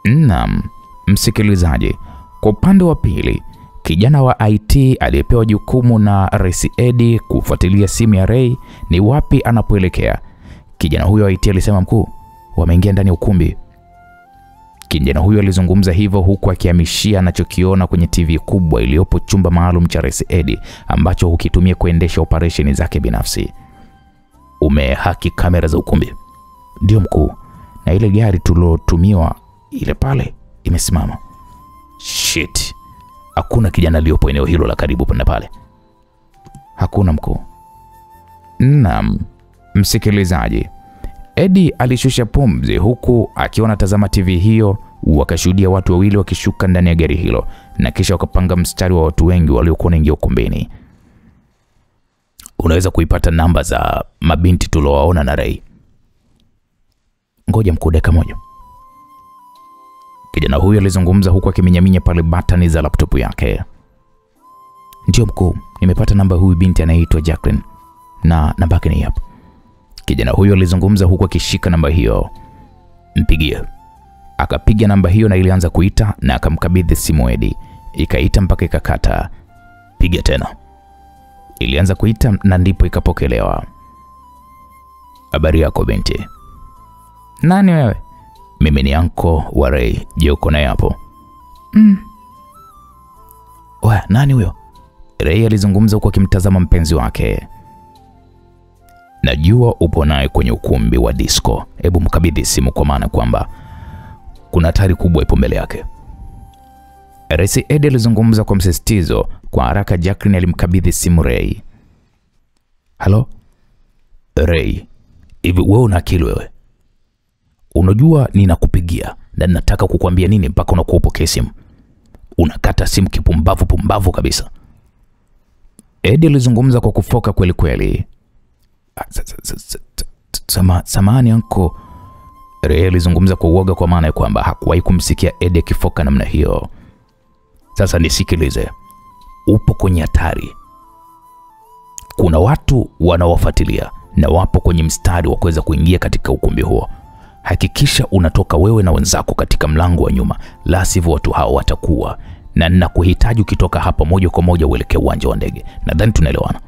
Naam, msikilizaji, kwa upande wa pili, kijana wa IT aliyepewa jukumu na Rais Eddie kufuatilia simu ya Ray ni wapi anapoelekea. Kijana huyo wa IT alisema, "Mkuu, wameingia ndani ya ukumbi." Kijana huyo alizungumza hivyo huku akihamishia anachokiona kwenye TV kubwa iliyopo chumba maalum cha Rais Eddie ambacho hukitumia kuendesha operesheni zake binafsi. "Umehaki kamera za ukumbi?" "Ndio mkuu, na ile gari tulotumiwa ile pale imesimama." "Shit. Hakuna kijana aliyopo eneo hilo la karibu pale?" "Hakuna mkuu." Naam, msikilizaji, Eddie alishusha pumzi huku akiwa anatazama TV hiyo. Wakashuhudia watu wawili wakishuka ndani ya gari hilo na kisha wakapanga mstari wa watu wengi waliokuwa wanaingia ukumbini. "Unaweza kuipata namba za mabinti tuliowaona na Ray?" "Ngoja mkuu, dakika moja." Kijana huyo alizungumza huku akiminyaminya pale batani za laptop yake. "Ndio mkuu, nimepata namba huyu binti anaitwa Jacqueline na namba yake ni hapa." Kijana huyo alizungumza huku akishika namba hiyo. "Mpigie." Akapiga namba hiyo na ilianza kuita na akamkabidhi simu Eddie. Ikaita mpaka ikakata. "Piga tena." Ilianza kuita na ndipo ikapokelewa. "Habari yako binti?" "Nani wewe?" "Mimi ni uncle wa Ray. Je, uko naye hapo?" Nani huyo?" Ray alizungumza huku akimtazama mpenzi wake. "Najua upo naye kwenye ukumbi wa disco. Hebu mkabidhi simu kwa maana kwamba kuna hatari kubwa ipo mbele yake." Rais Eddie alizungumza kwa msisitizo. Kwa haraka Jacqueline alimkabidhi simu Ray. Halo? Ray, hivi wewe una akili wewe? Unajua ninakupigia na ninataka kukuambia nini mpaka unakuwa upokee simu? Unakata simu pumbavu kabisa. Eddie alizungumza kwa kufoka kweli kweli. Samahani anko. Ray alizungumza kwa uoga kwa maana ya kwamba hakuwahi kumsikia Eddie akifoka namna hiyo. Sasa nisikilize. Upo kwenye hatari. Kuna watu wanaofuatilia na wapo kwenye mstari wa kuweza kuingia katika ukumbi huo. Hakikisha unatoka wewe na wenzako katika mlango wa nyuma, la sivyo watu hao watakuwa na ninakuhitaji ukitoka hapa moja kwa moja uelekee uwanja wa ndege. Nadhani tunaelewana.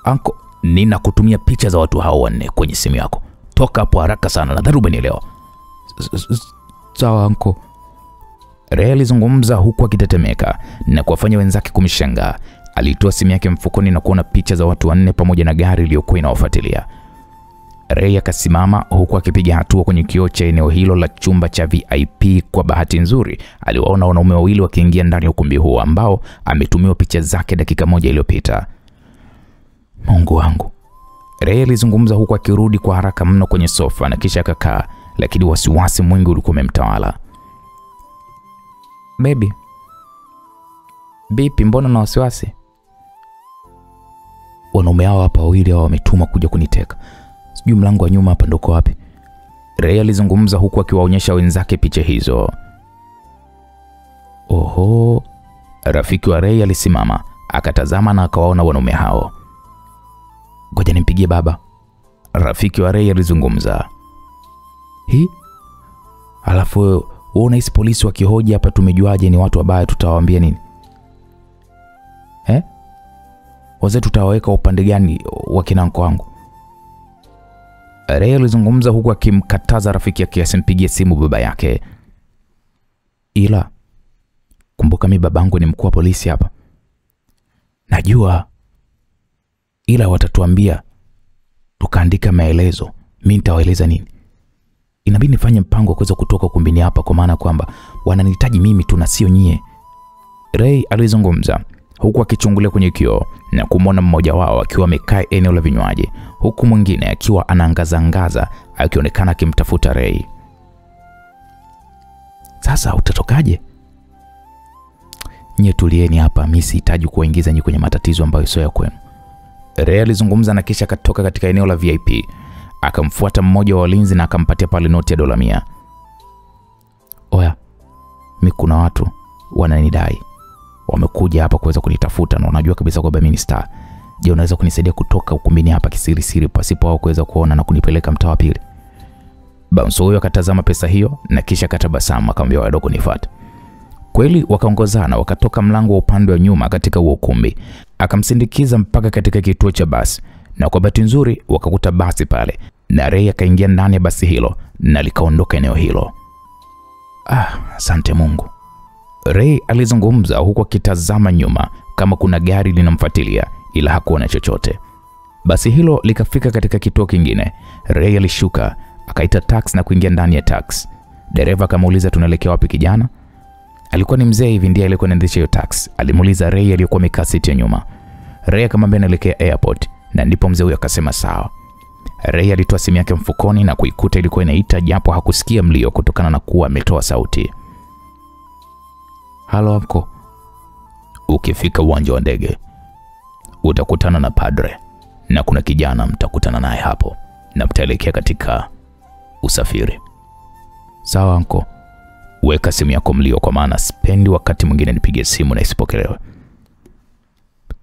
Anko, ninakutumia picha za watu hao wanne kwenye simu yako. Toka hapo haraka sana, nadhani umenielewa. Sawa anko. Ray alizungumza huku akitetemeka na kuwafanya wenzake kumshangaa. Alitoa simu yake mfukoni na kuona picha za watu wanne pamoja na gari iliyokuwa inawafuatilia. Ray akasimama huku akipiga hatua kwenye kioo cha eneo hilo la chumba cha VIP. Kwa bahati nzuri, aliwaona wanaume wawili wakiingia ndani ya ukumbi huo ambao ametumiwa picha zake dakika moja iliyopita. Mungu wangu. Ray alizungumza huku akirudi kwa haraka mno kwenye sofa na kisha akakaa, lakini wasiwasi mwingi ulikuwa umemtawala. Baby. Bipi, mbona na wasiwasi? Wanaume hao hapa wawili hao wametuma kuja kuniteka. Sijui mlango wa nyuma hapa ndoko wapi. Ray alizungumza huku akiwaonyesha wenzake picha hizo. Oho. Rafiki wa Ray alisimama, akatazama na akawaona wanaume hao. Ngoja nimpigie baba. Rafiki wa Ray alizungumza. Alafu uona hisi polisi wakihoji hapa tumejuaje ni watu wabaya, tutawaambia nini? Wazee tutawaweka upande gani wa kinanko wangu? Ray alizungumza huku akimkataza rafiki yake asimpigie simu baba yake. Ila kumbuka mimi babangu ni mkuu wa polisi hapa. Najua. Ila watatuambia tukaandika maelezo. Mimi nitawaeleza nini? Inabidi nifanye mpango wa kuweza kutoka ukumbini hapa kwa maana kwamba wananihitaji mimi tu na sio nyie. Ray alizungumza huku akichungulia kwenye kioo na kumwona mmoja wao akiwa amekaa eneo la vinywaji, huku mwingine akiwa anaangaza akionekana akimtafuta Ray. Sasa utatokaje? Nyie tulieni hapa, mimi sihitaji kuwaingiza nyinyi kwenye matatizo ambayo sio ya kwenu. Ray alizungumza na kisha akatoka katika eneo la VIP. Akamfuata mmoja wa walinzi na akampatia pale noti ya $100. Oya, mimi kuna watu wananidai. Wamekuja hapa kuweza kunitafuta na unajua kabisa kwamba mimi ni star. Je, unaweza kunisaidia kutoka ukumbini hapa kisiri pasipo wao kuweza kuona na kunipeleka mtaa wa pili? Bounce huyo akatazama pesa hiyo na kisha akatabasamu akamwambia wadogo nifuate. Kweli wakaongozana wakatoka mlango wa upande wa nyuma katika huo ukumbi. Akamsindikiza mpaka katika kituo cha basi na kwa bahati nzuri wakakuta basi pale na Ray akaingia ndani ya basi hilo na likaondoka eneo hilo. Asante Mungu. Ray alizungumza huku akitazama nyuma kama kuna gari linamfuatilia, ila hakuona chochote. Basi hilo likafika katika kituo kingine. Ray alishuka, akaita taxi na kuingia ndani ya taxi. Dereva akamuuliza tunaelekea wapi kijana? Alikuwa ni mzee hivi ndiye alikuwa anaendesha hiyo taxi. Alimuuliza Ray aliyokuwa amekaa siti ya nyuma. Ray akamwambia naelekea airport na ndipo mzee huyo akasema sawa. Ray alitoa simu yake mfukoni na kuikuta ilikuwa inaita japo hakusikia mlio kutokana na kuwa ametoa sauti. Halo anko. Ukifika uwanja wa ndege utakutana na padre na kuna kijana mtakutana naye hapo na mtaelekea katika usafiri. Sawa anko. Weka simu yako mlio kwa maana sipendi wakati mwingine nipige simu na isipokelewe.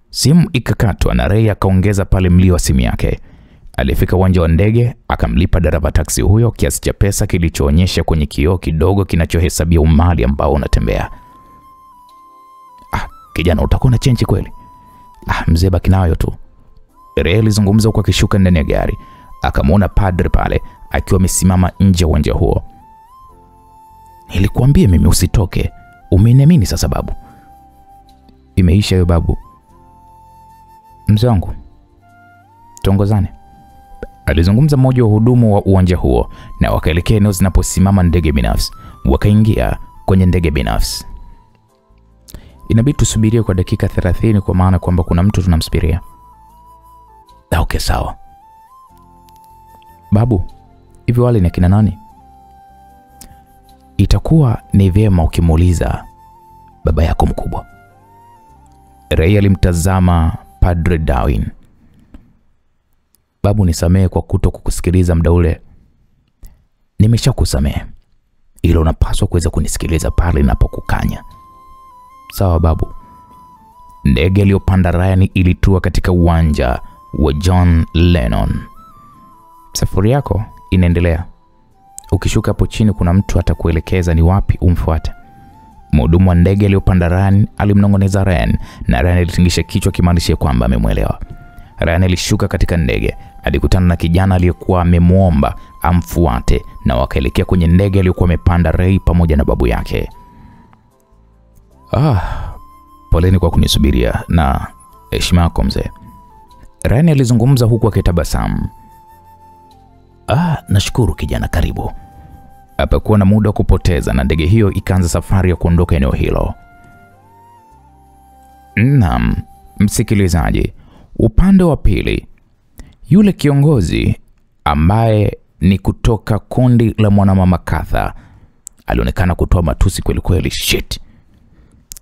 Simu ikakatwa na Ray akaongeza pale mlio wa simu yake. Alifika uwanja wa ndege akamlipa dereva taksi huyo kiasi cha pesa kilichoonyesha kwenye kioo kidogo kinachohesabia umali ambao unatembea. Kijana utakuwa na chenchi kweli? Mzee baki nayo tu. Ray alizungumza huko akishuka ndani ya gari. Akamwona padre pale akiwa amesimama nje ya uwanja huo. Nilikuambia mimi usitoke. Umeniamini sasa babu? Imeisha hiyo babu. Mzee wangu, tuongozane. Alizungumza mmoja wa hudumu wa uwanja huo na wakaelekea eneo zinaposimama ndege binafsi. Wakaingia kwenye ndege binafsi. Inabidi tusubirie kwa dakika 30 kwa maana kwamba kuna mtu tunamsubiria. Okay, sawa. Babu, hivi wale ni kina nani? Itakuwa ni vyema ukimuuliza baba yako mkubwa. Ray alimtazama Padre Darwin. Babu, nisamehe kwa kutokukusikiliza muda ule. Nimeshakusamehe. Ila unapaswa kuweza kunisikiliza pale ninapokukanya. Sawa babu. Ndege iliyopanda Ryan ilitua katika uwanja wa John Lennon. Safari yako inaendelea. Ukishuka hapo chini kuna mtu atakuelekeza ni wapi umfuate. Mhudumu wa ndege aliyopanda Ryan alimnongoneza Ryan na Ryan alitingisha kichwa kimaanisha kwamba amemwelewa. Ryan alishuka katika ndege, alikutana na kijana aliyekuwa amemuomba amfuate na wakaelekea kwenye ndege aliyokuwa amepanda Ray pamoja na babu yake. Poleni kwa kunisubiria na heshima yako mzee. Ryan alizungumza huku akitabasamu. Nashukuru kijana, karibu. Hapakuwa na muda wa kupoteza na ndege hiyo ikaanza safari ya kuondoka eneo hilo. Naam, msikilizaji, upande wa pili, yule kiongozi ambaye ni kutoka kundi la Mwanamama Katha alionekana kutoa matusi kweli kweli. Shit.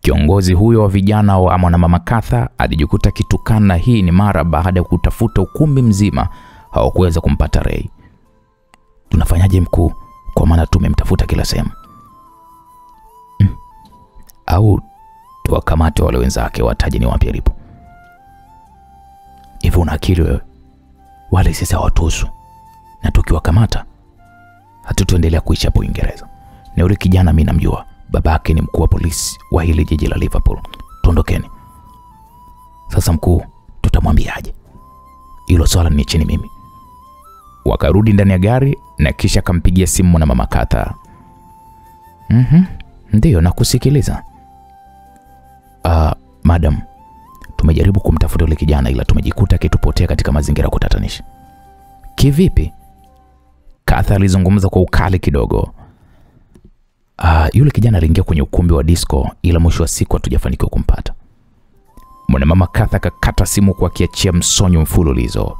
Kiongozi huyo wa vijana wa Mwanamama Katha alijikuta kitukana. Hii ni mara baada ya kutafuta ukumbi mzima hawakuweza kumpata Ray. Tunafanyaje mkuu? Kwa maana tumemtafuta kila sehemu. Au tuwakamate wale wenzake wataje ni wapi alipo. Hivi una akili wewe? Wale sisi hawatuhusu. Na tukiwakamata hatutoendelea kuishi hapo Uingereza. Na yule kijana mimi namjua. Babake ni mkuu wa polisi wa hili jiji la Liverpool. Tuondokeni. Sasa mkuu, tutamwambiaje? Hilo swala ni chini mimi. Wakarudi ndani ya gari na kisha akampigia simu Mwanamama Katha. Ndio nakusikiliza. Madam, tumejaribu kumtafuta yule kijana ila tumejikuta kitupotea katika mazingira kutatanisha. Kivipi? Katha alizungumza kwa ukali kidogo. Yule kijana aliingia kwenye ukumbi wa disco ila mwisho wa siku hatujafanikiwa kumpata. Mwanamama Katha kakata simu kwa kiachia msonyo mfululizo.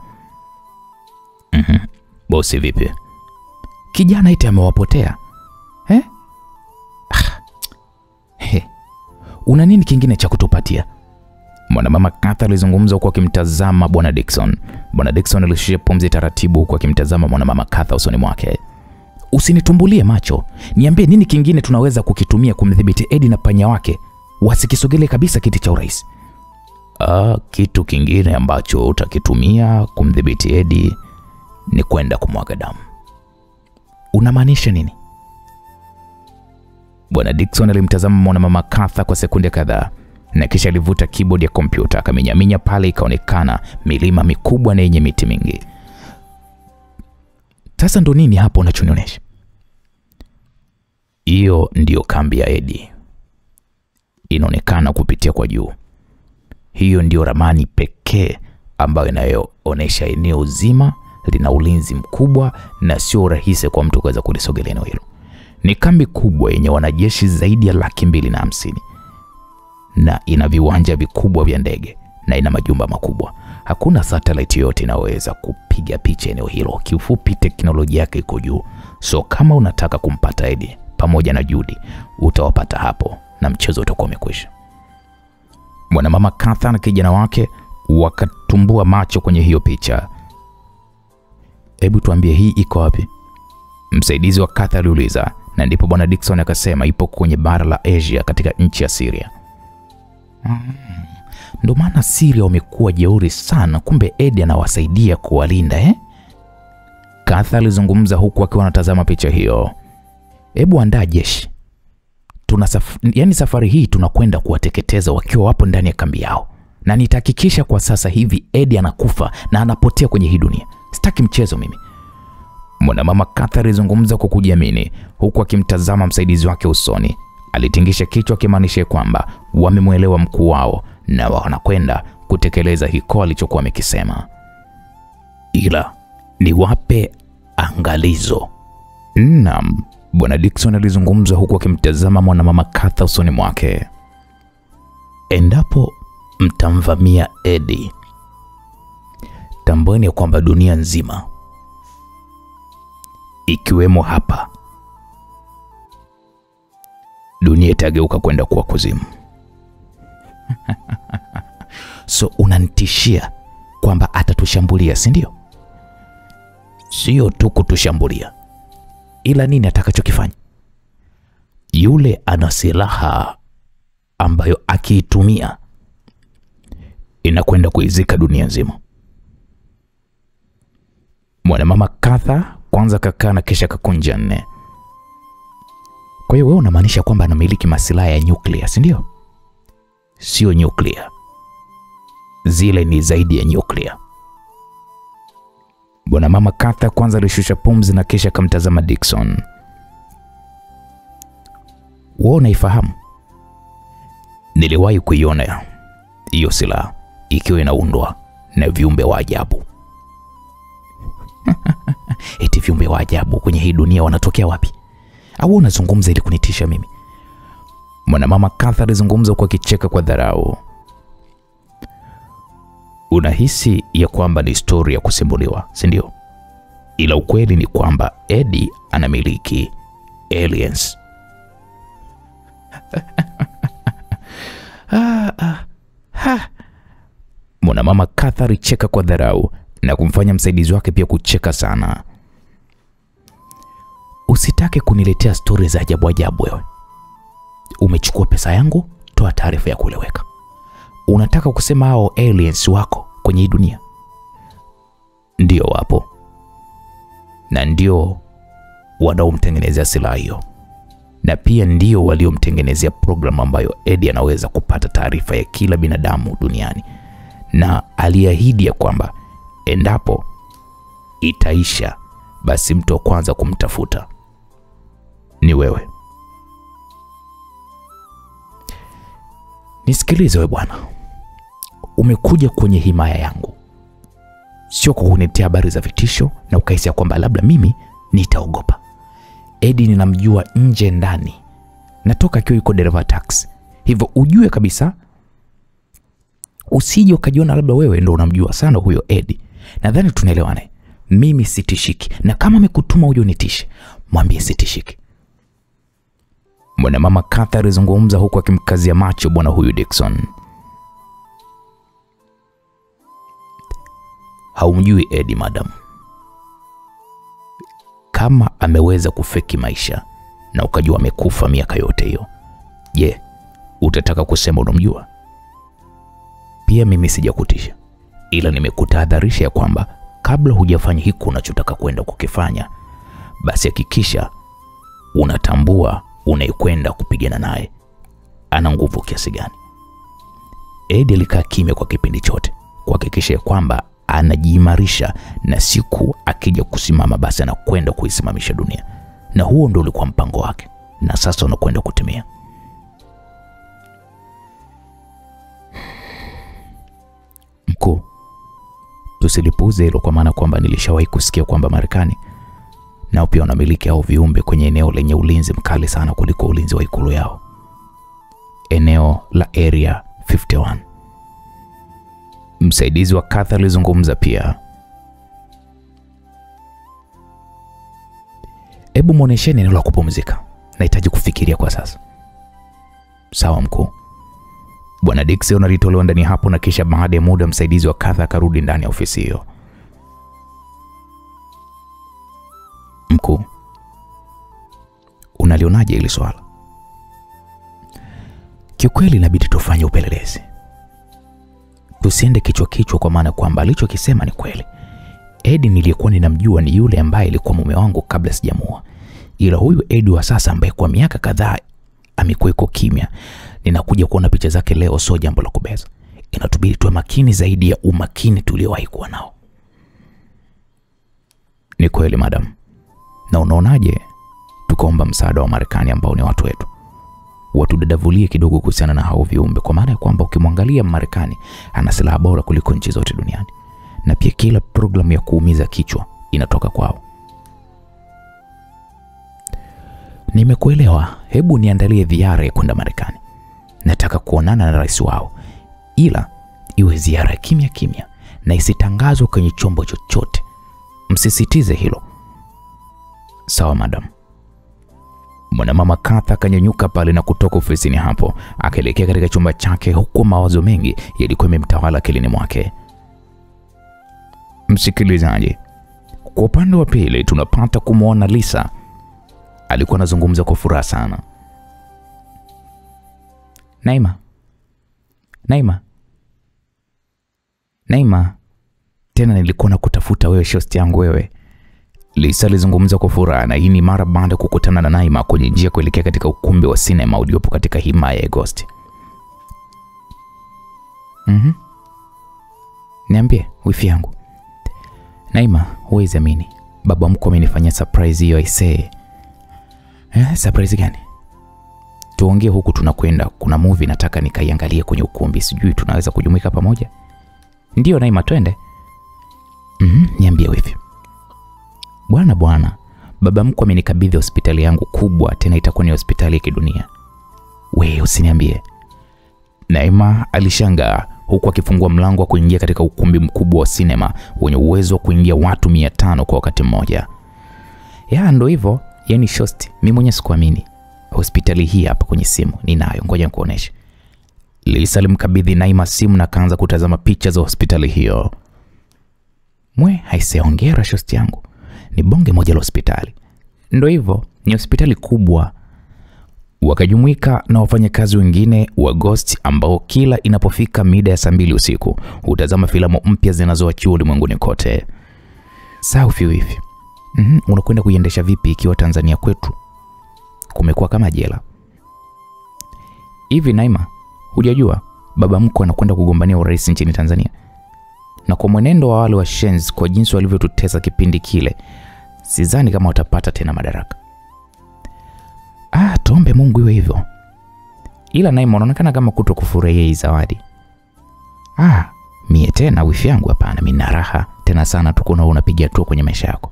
Bosi vipi? Kijana ite amewapotea. Una nini kingine cha kutupatia? Mwanamama Katha alizungumza kwa kimtazama Bwana Dickson. Bwana Dickson alishusha pumzi taratibu kwa kimtazama Mwanamama Katha usoni mwake. Usinitumbulie macho. Niambie nini kingine tunaweza kukitumia kumdhibiti Eddie na panya wake wasikisogele kabisa kiti cha urais. Kitu kingine ambacho utakitumia kumdhibiti Eddie ni kwenda kumwaga damu. Unamaanisha nini? Bwana Dickson alimtazama Mwanamama Katha kwa sekunde kadhaa na kisha alivuta keyboard ya kompyuta akaminyaminya pale ikaonekana milima mikubwa na yenye miti mingi. Sasa ndo nini hapo unachonionyesha? Hiyo ndio kambi ya Eddie. Inaonekana kupitia kwa juu. Hiyo ndio ramani pekee ambayo inayoonesha eneo zima lina ulinzi mkubwa na sio rahisi kwa mtu kuweza kulisogelea eneo hilo. Ni kambi kubwa yenye wanajeshi zaidi ya 250 na ina viwanja vikubwa vya ndege na ina majumba makubwa. Hakuna satellite yote inaweza kupiga picha eneo hilo. Kiufupi teknolojia yake iko juu. So kama unataka kumpata Eddie pamoja na Judy, utawapata hapo na mchezo utakuwa umekwisha. Mwanamama Katha na kijana wake wakatumbua macho kwenye hiyo picha. Hebu tuambie hii iko wapi? Msaidizi wa Katha aliuliza na ndipo Bwana Dickson akasema ipo kwenye bara la Asia katika nchi ya Syria. Ndio maana Syria wamekuwa jeuri sana, kumbe Eddie anawasaidia kuwalinda Katha alizungumza huku akiwa anatazama picha hiyo. Hebu andaa jeshi. Safari hii tunakwenda kuwateketeza wakiwa wapo ndani ya kambi yao. Na nitahakikisha kwa sasa hivi Eddie anakufa na anapotea kwenye hii dunia. Sitaki mchezo mimi. Mwanamama Katha alizungumza kwa kujiamini huku akimtazama msaidizi wake usoni. Alitingisha kichwa kimaanisha kwamba wamemuelewa mkuu wao na wanakwenda kutekeleza hiko alichokuwa amekisema. Ila niwape angalizo. Bwana Dickson alizungumza huku akimtazama Mwanamama Katha usoni mwake. endapo mtamvamia Eddie, tambueni kwamba dunia nzima ikiwemo hapa, dunia itageuka kwenda kuwa kuzimu. So unanitishia kwamba atatushambulia, si ndio? Sio tu kutushambulia, ila nini atakachokifanya? Yule ana silaha ambayo akiitumia inakwenda kuizika dunia nzima. Mwanamama Carter kwanza kakaa na kisha kakunja nne. Kwa hiyo wewe unamaanisha kwamba anamiliki masilaha ya nyuklia, si ndio? Sio nyuklia, zile ni zaidi ya nyuklia. Mwanamama Carter kwanza alishusha pumzi na kisha kamtazama Dickson. Wewe unaifahamu? Niliwahi kuiona hiyo silaha ikiwa inaundwa na viumbe wa ajabu. Eti viumbe wa ajabu kwenye hii dunia wanatokea wapi? Au unazungumza ili kunitisha mimi? Mwanamama Carter alizungumza kwa kicheka kwa dharau. Unahisi ya kwamba ni story ya kusimuliwa, si ndio? Ila ukweli ni kwamba Eddie anamiliki aliens. Mwanamama Carter alicheka kwa dharau na kumfanya msaidizi wake pia kucheka sana. Usitake kuniletea story za ajabu ajabu wewe. Umechukua pesa yangu, toa taarifa ya kueleweka. Unataka kusema hao aliens wako kwenye hii dunia? Ndio wapo. Na ndio wanaomtengenezea silaha hiyo. Na pia ndio waliomtengenezea program ambayo Eddie anaweza kupata taarifa ya kila binadamu duniani. Na aliahidi ya kwamba endapo itaisha, basi mtu wa kwanza kumtafuta ni wewe. Nisikilize wewe bwana. Umekuja kwenye himaya yangu sio kwa kuniletea habari za vitisho na ukaisia kwamba labda mimi nitaogopa. Eddie ninamjua nje ndani. Natoka akiwa yuko dereva taxi. Hivyo ujue kabisa, usije ukajiona labda wewe ndio unamjua sana huyo Eddie. Nadhani tunaelewana. Mimi sitishiki, na kama amekutuma uje unitishe, mwambie sitishiki. Mwanamama Carter alizungumza huku akimkazia macho bwana huyu Dickson. Haumjui Eddie madam. Kama ameweza kufeki maisha na ukajua amekufa miaka yote hiyo, je, utataka kusema unamjua? Pia mimi sijakutisha, ila nimekutahadharisha ya kwamba kabla hujafanya hiki unachotaka kwenda kukifanya, basi hakikisha unatambua unayekwenda kupigana naye ana nguvu kiasi gani. Eddie alikaa kimya kwa kipindi chote kuhakikisha kwamba anajiimarisha, na siku akija kusimama basi anakwenda kuisimamisha dunia. Na huo ndio ulikuwa mpango wake, na sasa unakwenda kutimia. Mkuu, tusilipuuze hilo, kwa maana kwamba nilishawahi kusikia kwamba Marekani nao pia wanamiliki hao viumbe kwenye eneo lenye ulinzi mkali sana kuliko ulinzi wa ikulu yao, eneo la Area 51. Msaidizi wa Carter alizungumza pia. Hebu muonesheni eneo la kupumzika. Nahitaji kufikiria kwa sasa. Sawa mkuu. Bwana Dickson alitolewa ndani hapo, na kisha baada ya muda msaidizi wa Carter akarudi ndani ya ofisi hiyo. Mkuu, unalionaje hili swala? Kiukweli inabidi tufanye upelelezi. Tusiende kichwa kichwa, kwa maana kwamba alichokisema ni kweli. Eddie niliyekuwa ninamjua ni yule ambaye alikuwa mume wangu kabla sijamua. Ila huyu Eddie wa sasa ambaye kwa miaka kadhaa amekuwa kimya, ninakuja kuona picha zake leo, sio jambo la kubeza. Inatubidi tuwe makini zaidi ya umakini tuliowahi kuwa nao. Ni kweli madam. Na unaonaje tukaomba msaada wa Marekani ambao ni watu wetu, watudadavulie kidogo kuhusiana na hao viumbe, kwa maana ya kwamba ukimwangalia Marekani ana silaha bora kuliko nchi zote duniani, na pia kila programu ya kuumiza kichwa inatoka kwao. Nimekuelewa. Hebu niandalie ziara ya kwenda Marekani. nataka kuonana na rais wao, ila iwe ziara kimya kimya na isitangazwe kwenye chombo chochote. Msisitize hilo." "Sawa madam." Mwanamama Katha akanyanyuka pale na kutoka ofisini hapo, akaelekea katika chumba chake, huku mawazo mengi yalikuwa yamemtawala akilini mwake. Msikilizaji, kwa upande wa pili tunapata kumuona Lisa. Alikuwa anazungumza kwa furaha sana. Naima, tena nilikuwa nakutafuta wewe, shosti yangu wewe." Lisa alizungumza kwa furaha, na hii ni mara baada ya kukutana na Naima kwenye njia kuelekea katika ukumbi wa sinema uliopo katika himaya ya Ghost. "Niambie, wifi yangu." "Naima, huwezi amini. Baba mkwe amenifanyia surprise hiyo aisee." "Surprise gani?" "Tuongee huku tunakwenda. Kuna movie nataka nikaiangalie kwenye ukumbi. Sijui tunaweza kujumuika pamoja?" "Ndio Naima, twende." "Niambie wifi." Bwana, baba mkwe amenikabidhi hospitali yangu kubwa, tena itakuwa ni hospitali ya kidunia." "Wewe usiniambie." Naima alishangaa huku akifungua mlango wa kuingia katika ukumbi mkubwa wa sinema wenye uwezo wa kuingia watu 500 kwa wakati mmoja. Ndio hivyo, yani shosti, mimi mwenyewe sikuamini. Hospitali hii hapa kwenye simu ninayo, ngoja nikuoneshe. Lisa alimkabidhi Naima simu na kaanza kutazama picha za hospitali hiyo. Hongera shosti yangu. Ni bonge moja la hospitali." "Ndio hivyo, ni hospitali kubwa." Wakajumuika na wafanyakazi wengine wa Ghost ambao kila inapofika mida ya saa 2 usiku hutazama filamu mpya zinazoachiwa ulimwenguni kote. "Safi wifi. Unakwenda kuiendesha vipi ikiwa Tanzania kwetu kumekuwa kama jela?" "Hivi Naima, hujajua baba mkwe anakwenda kugombania urais nchini Tanzania? Na kwa mwenendo wa wale wa Shenzi, kwa jinsi walivyotutesa kipindi kile, sidhani kama watapata tena madaraka." Tuombe Mungu iwe hivyo." "Ila Naima, unaonekana kama kutokufurahia hii zawadi." Mie tena wifi yangu, hapana, mimi na raha tena sana tukuna unapiga hatua kwenye maisha yako."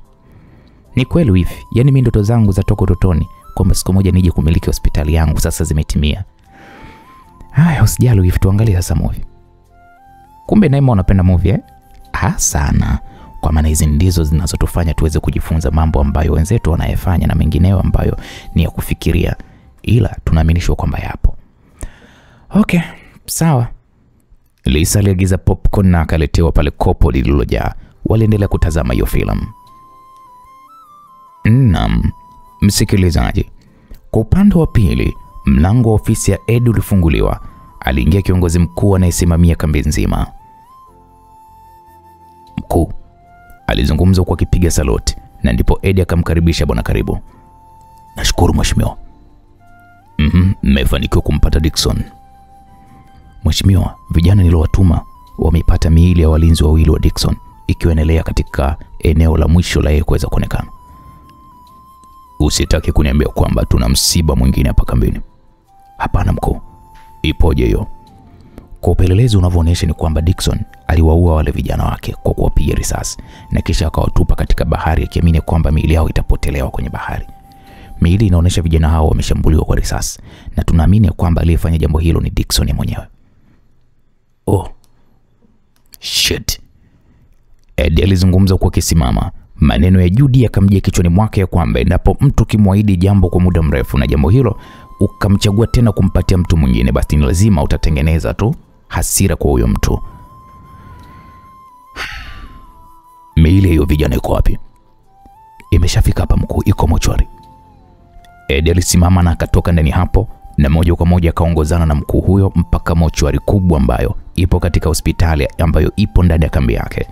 "Ni kweli wifi, yani mimi ndoto zangu za toka utotoni kwamba siku moja nije kumiliki hospitali yangu sasa zimetimia." "Usijali wifi, tuangalie sasa movie." "Kumbe Naima unapenda movie sana. Kwa maana hizi ndizo zinazotufanya tuweze kujifunza mambo ambayo wenzetu wanayafanya na mengineyo ambayo ni ya kufikiria, ila tunaaminishwa kwamba yapo." "Okay, sawa." Lisa aliagiza popcorn na akaletewa pale kopo lililojaa. Waliendelea kutazama hiyo filamu. Msikilizaji, kwa upande wa pili, mlango wa ofisi ya Ed ulifunguliwa. Aliingia kiongozi mkuu anayesimamia kambi nzima. "Mkuu," alizungumza kwa kipiga saloti, na ndipo Ed akamkaribisha. "Bwana karibu." "Nashukuru mheshimiwa." "Mmefanikiwa kumpata Dickson?" "Mheshimiwa, vijana nilowatuma wamepata miili ya walinzi wawili wa Dickson ikiwa inaelea katika eneo la mwisho la yeye kuweza kuonekana." "Usitaki kuniambia kwamba tuna msiba mwingine hapa kambini?" "Hapana mkuu." "Ipoje hiyo?" "Kwa upelelezi unavyoonyesha ni kwamba Dickson aliwaua wale vijana wake kwa kuwapiga risasi na kisha akawatupa katika bahari akiamini kwamba miili yao itapotelewa kwenye bahari. Miili inaonyesha vijana hao wameshambuliwa kwa risasi na tunaamini kwamba aliyefanya jambo hilo ni Dickson mwenyewe." "Oh shit." Ed alizungumza kwa kisimama. Maneno ya Judy yakamjia kichwani mwake ya kwamba endapo mtu kimwaahidi jambo kwa muda mrefu na jambo hilo ukamchagua tena kumpatia mtu mwingine, basi ni lazima utatengeneza tu hasira kwa huyo mtu. "Miili hiyo vijana iko wapi?" "Imeshafika hapa mkuu, iko mochwari." Ed alisimama na akatoka ndani hapo na moja kwa moja akaongozana na mkuu huyo mpaka mochwari kubwa ambayo ipo katika hospitali ambayo ipo ndani ya kambi yake.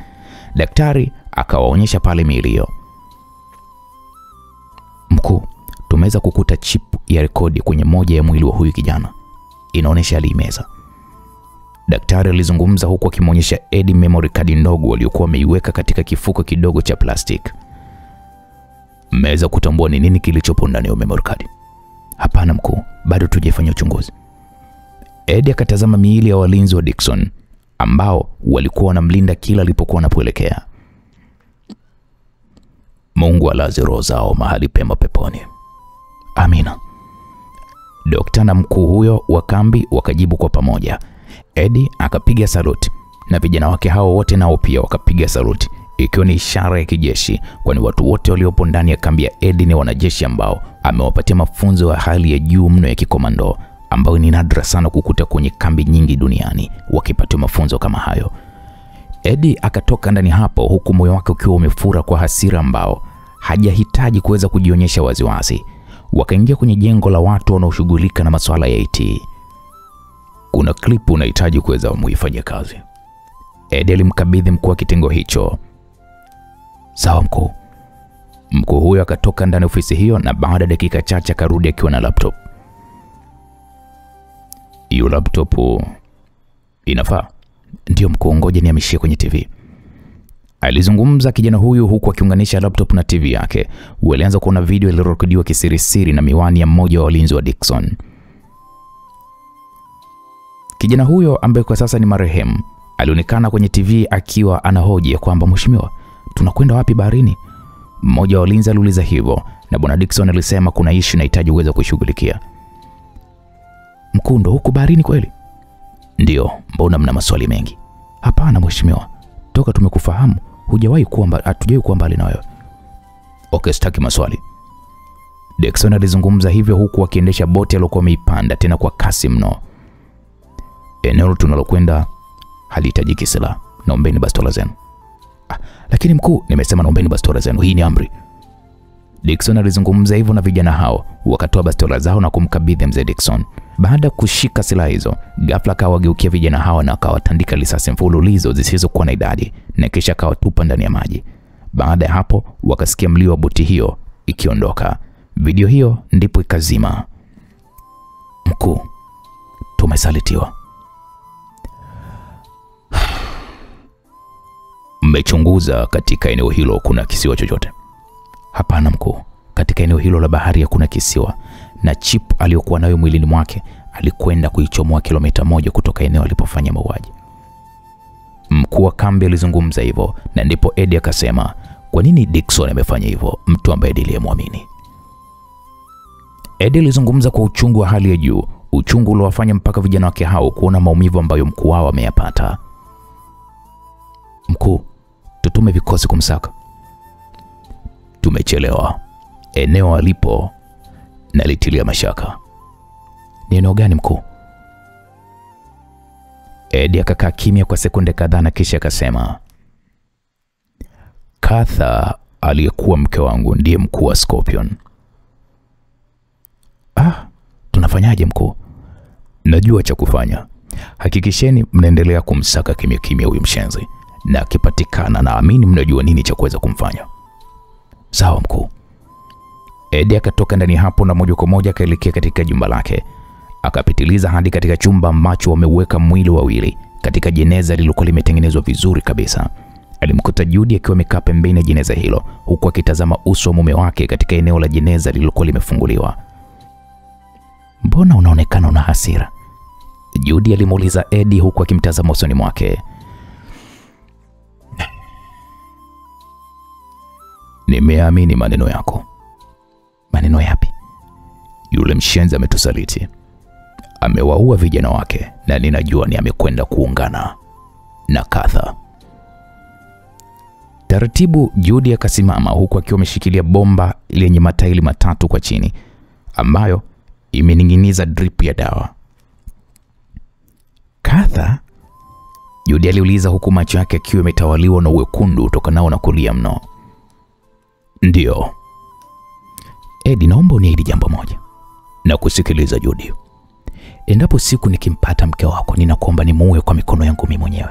Daktari akawaonyesha pale miili hiyo. "Mkuu, tumeweza kukuta chip ya rekodi kwenye moja ya mwili wa huyu kijana. Inaonyesha alimeza." Daktari alizungumza huku akimwonyesha Ed memory card ndogo waliokuwa wameiweka katika kifuko kidogo cha plastiki. "Mmeweza kutambua ni nini kilichopo ndani ya memory card?" "Hapana mkuu, bado tujafanya uchunguzi." Ed akatazama miili ya walinzi wa Dickson ambao walikuwa wanamlinda kila alipokuwa anapoelekea. "Mungu alaze roho zao mahali pema peponi." "Amina." Dokta na mkuu huyo wa kambi wakajibu kwa pamoja. Eddie akapiga saluti na vijana wake hao wote nao pia wakapiga saluti, ikiwa ni ishara ya kijeshi, kwani watu wote waliopo ndani ya kambi ya Eddie ni wanajeshi ambao amewapatia mafunzo ya hali ya juu mno ya kikomando, ambayo ni nadra sana kukuta kwenye kambi nyingi duniani wakipatiwa mafunzo kama hayo. Eddie akatoka ndani hapo huku moyo wake ukiwa umefura kwa hasira ambao hajahitaji kuweza kujionyesha waziwazi. Wakaingia kwenye jengo la watu wanaoshughulika na masuala ya IT. Kuna klipu unahitaji kuweza muifanyia kazi. Eddie alimkabidhi mkuu wa kitengo hicho. Sawa mkuu. Mkuu huyo akatoka ndani ofisi hiyo na baada ya dakika chache akarudi akiwa na laptop. Hiyo laptop inafaa? Ndio mkuu, ngoja nihamishie kwenye TV. Alizungumza kijana huyu huku akiunganisha laptop na TV yake. Walianza kuona video iliyorekodiwa kisirisiri na miwani ya mmoja wa walinzi wa Dickson. Kijana huyo ambaye kwa sasa ni marehemu alionekana kwenye TV akiwa anahoji kwamba mheshimiwa, tunakwenda wapi baharini? Mmoja wa walinzi aliuliza hivyo na bwana Dickson alisema kuna issue inahitaji uweze kushughulikia. Mkuu, ndo huko baharini kweli? Ndio, mbona mna maswali mengi? Hapana mheshimiwa, toka tumekufahamu hatujawahi kuwa mbali na wewe. Okay, sitaki maswali. Dickson alizungumza hivyo huku akiendesha boti aliyokuwa ameipanda tena kwa kasi mno. Eneo tunalokwenda halihitajiki silaha. Naombeni bastola zenu. Lakini mkuu, nimesema naombeni bastola zenu. Hii ni amri. Dickson alizungumza hivyo na vijana hao wakatoa bastola zao na kumkabidhi mzee Dickson. Baada kushika silaha hizo, ghafla akawageukia vijana hao na akawatandika risasi mfululizo zisizokuwa na idadi na kisha akawatupa ndani ya maji. Baada ya hapo wakasikia mlio wa boti hiyo ikiondoka. Video hiyo ndipo ikazima. Mkuu, tumesalitiwa. Mmechunguza katika eneo hilo kuna kisiwa chochote? Hapana mkuu, katika eneo hilo la bahari hakuna kisiwa, na chip aliyokuwa nayo mwilini mwake alikwenda kuichomoa kilomita 1 kutoka eneo alipofanya mauaji. Mkuu wa kambi alizungumza hivyo na ndipo Eddie akasema, kwa nini Dickson amefanya hivyo, mtu ambaye aliyemwamini? Eddie alizungumza kwa uchungu wa hali ya juu, uchungu uliowafanya mpaka vijana wake hao kuona maumivu ambayo mkuu wao ameyapata. Mkuu, tutume vikosi kumsaka. Tumechelewa. Eneo alipo nalitilia mashaka. Ni eneo gani mkuu? Eddie akakaa kimya kwa sekunde kadhaa na kisha akasema, Katha aliyekuwa mke wangu ndiye mkuu wa Scorpion. Tunafanyaje mkuu? Najua cha kufanya. Hakikisheni mnaendelea kumsaka kimya kimya huyu mshenzi, na akipatikana naamini mnajua nini cha kuweza kumfanya. Sawa mkuu. Eddie akatoka ndani hapo na moja kwa moja akaelekea katika jumba lake. Akapitiliza hadi katika chumba ambacho wameweka mwili wawili katika jeneza lililokuwa limetengenezwa vizuri kabisa. Alimkuta Judy akiwa amekaa pembeni ya jeneza hilo huku akitazama uso wa mume wake katika eneo la jeneza lililokuwa limefunguliwa. Mbona unaonekana una hasira? Judy alimuuliza Eddie huku akimtazama usoni mwake. Nimeamini maneno yako. Maneno yapi? Yule mshenzi ametusaliti. Amewaua vijana wake na ninajua ni amekwenda kuungana na Katha. Taratibu Judy akasimama huku akiwa ameshikilia bomba lenye matairi matatu kwa chini ambayo imening'iniza drip ya dawa. Katha? Judy aliuliza huku macho yake akiwa yametawaliwa na uwekundu utokanao na kulia mno. Ndio. Eddie, naomba uniahidi jambo moja. Na kusikiliza Judy. Endapo siku nikimpata mke wako, ninakuomba nimuue kwa mikono yangu mimi mwenyewe.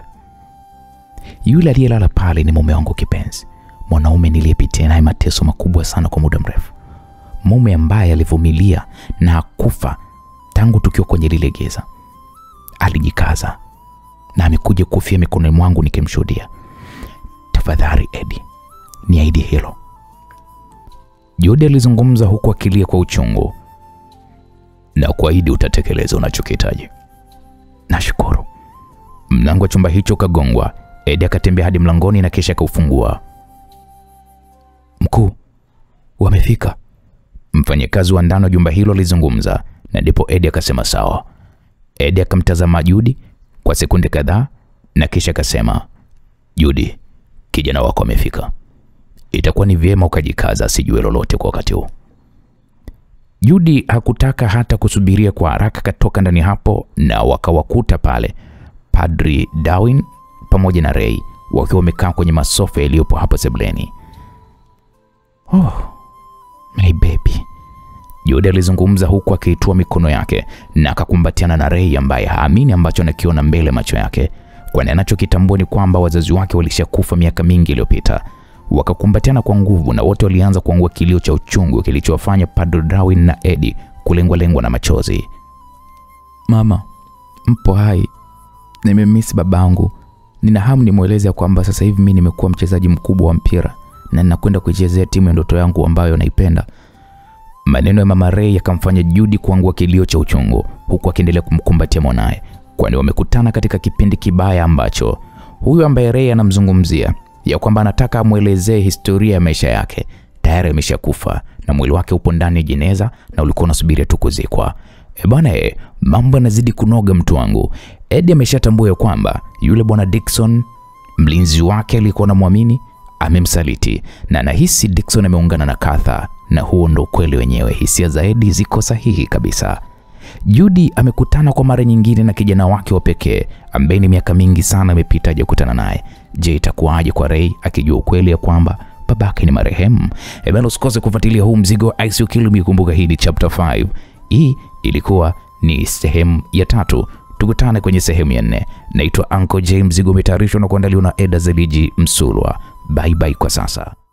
Yule aliyelala pale ni mume wangu kipenzi. Mwanaume niliyepitia naye mateso makubwa sana kwa muda mrefu. Mume ambaye alivumilia na hakufa tangu tukiwa kwenye lile giza. Alijikaza na amekuja kufia mikononi mwangu nikimshuhudia. Tafadhali Eddie, niahidi hilo. Judy alizungumza huku akilia kwa uchungu. Na kuahidi utatekeleza unachokihitaji. Nashukuru. Mlango wa chumba hicho kagongwa. Eddie akatembea hadi mlangoni na kisha kaufungua. Mkuu, wamefika. Mfanyakazi wa ndani wa jumba hilo alizungumza, na ndipo Eddie akasema sawa. Eddie akamtazama Judy kwa sekunde kadhaa na kisha akasema, Judy, kijana wako amefika. Itakuwa ni vyema ukajikaza asijue lolote kwa wakati huu. Judy hakutaka hata kusubiria, kwa haraka katoka ndani hapo na wakawakuta pale Padri Darwin pamoja na Ray wakiwa wamekaa kwenye masofa yaliyopo hapo sebuleni. Oh, my baby, Judy alizungumza huku akiitua mikono yake na akakumbatiana na Ray ambaye haamini ambacho anakiona mbele macho yake, kwani anachokitambua ni kwamba wazazi wake walishakufa miaka mingi iliyopita. Wakakumbatiana kwa nguvu na wote walianza kuangua kilio cha uchungu kilichowafanya Padri Darwin na Eddie kulengwa na machozi. Mama, mpo hai? Nimemiss babangu. Nina hamu nimueleze kwamba sasa hivi mimi nimekuwa mchezaji mkubwa wa mpira na ninakwenda kuichezea timu ya ndoto yangu ambayo naipenda. Maneno ya Mama Ray yakamfanya Judy kuangua kilio cha uchungu huku akiendelea kumkumbatia mwanae, kwani wamekutana katika kipindi kibaya ambacho huyu ambaye Ray anamzungumzia ya kwamba anataka amuelezee historia ya maisha yake tayari ameshakufa na mwili wake upo ndani ya jeneza na ulikuwa unasubiria tu kuzikwa. Bwana, mambo yanazidi kunoga mtu wangu. Eddie ameshatambua kwamba yule bwana Dickson, mlinzi wake alikuwa anamwamini, amemsaliti, na anahisi Dickson ameungana na Katha, na huo ndo kweli wenyewe. Hisia za Eddie ziko sahihi kabisa. Judy amekutana kwa mara nyingine na kijana wake wa pekee ambaye ni miaka mingi sana imepita hajakutana naye. Je, itakuwaje kwa Ray akijua ukweli ya kwamba babake ni marehemu? Bado usikose kufuatilia huu mzigo wa ICU Kilumi. Kumbuka hii ni chapter 5. Hii ilikuwa ni sehemu ya 3. Tukutane kwenye sehemu ya 4. Naitwa Uncle J. Mzigo umetayarishwa na kuandaliwa na Eda Zeliji Msulwa. Bye bye kwa sasa.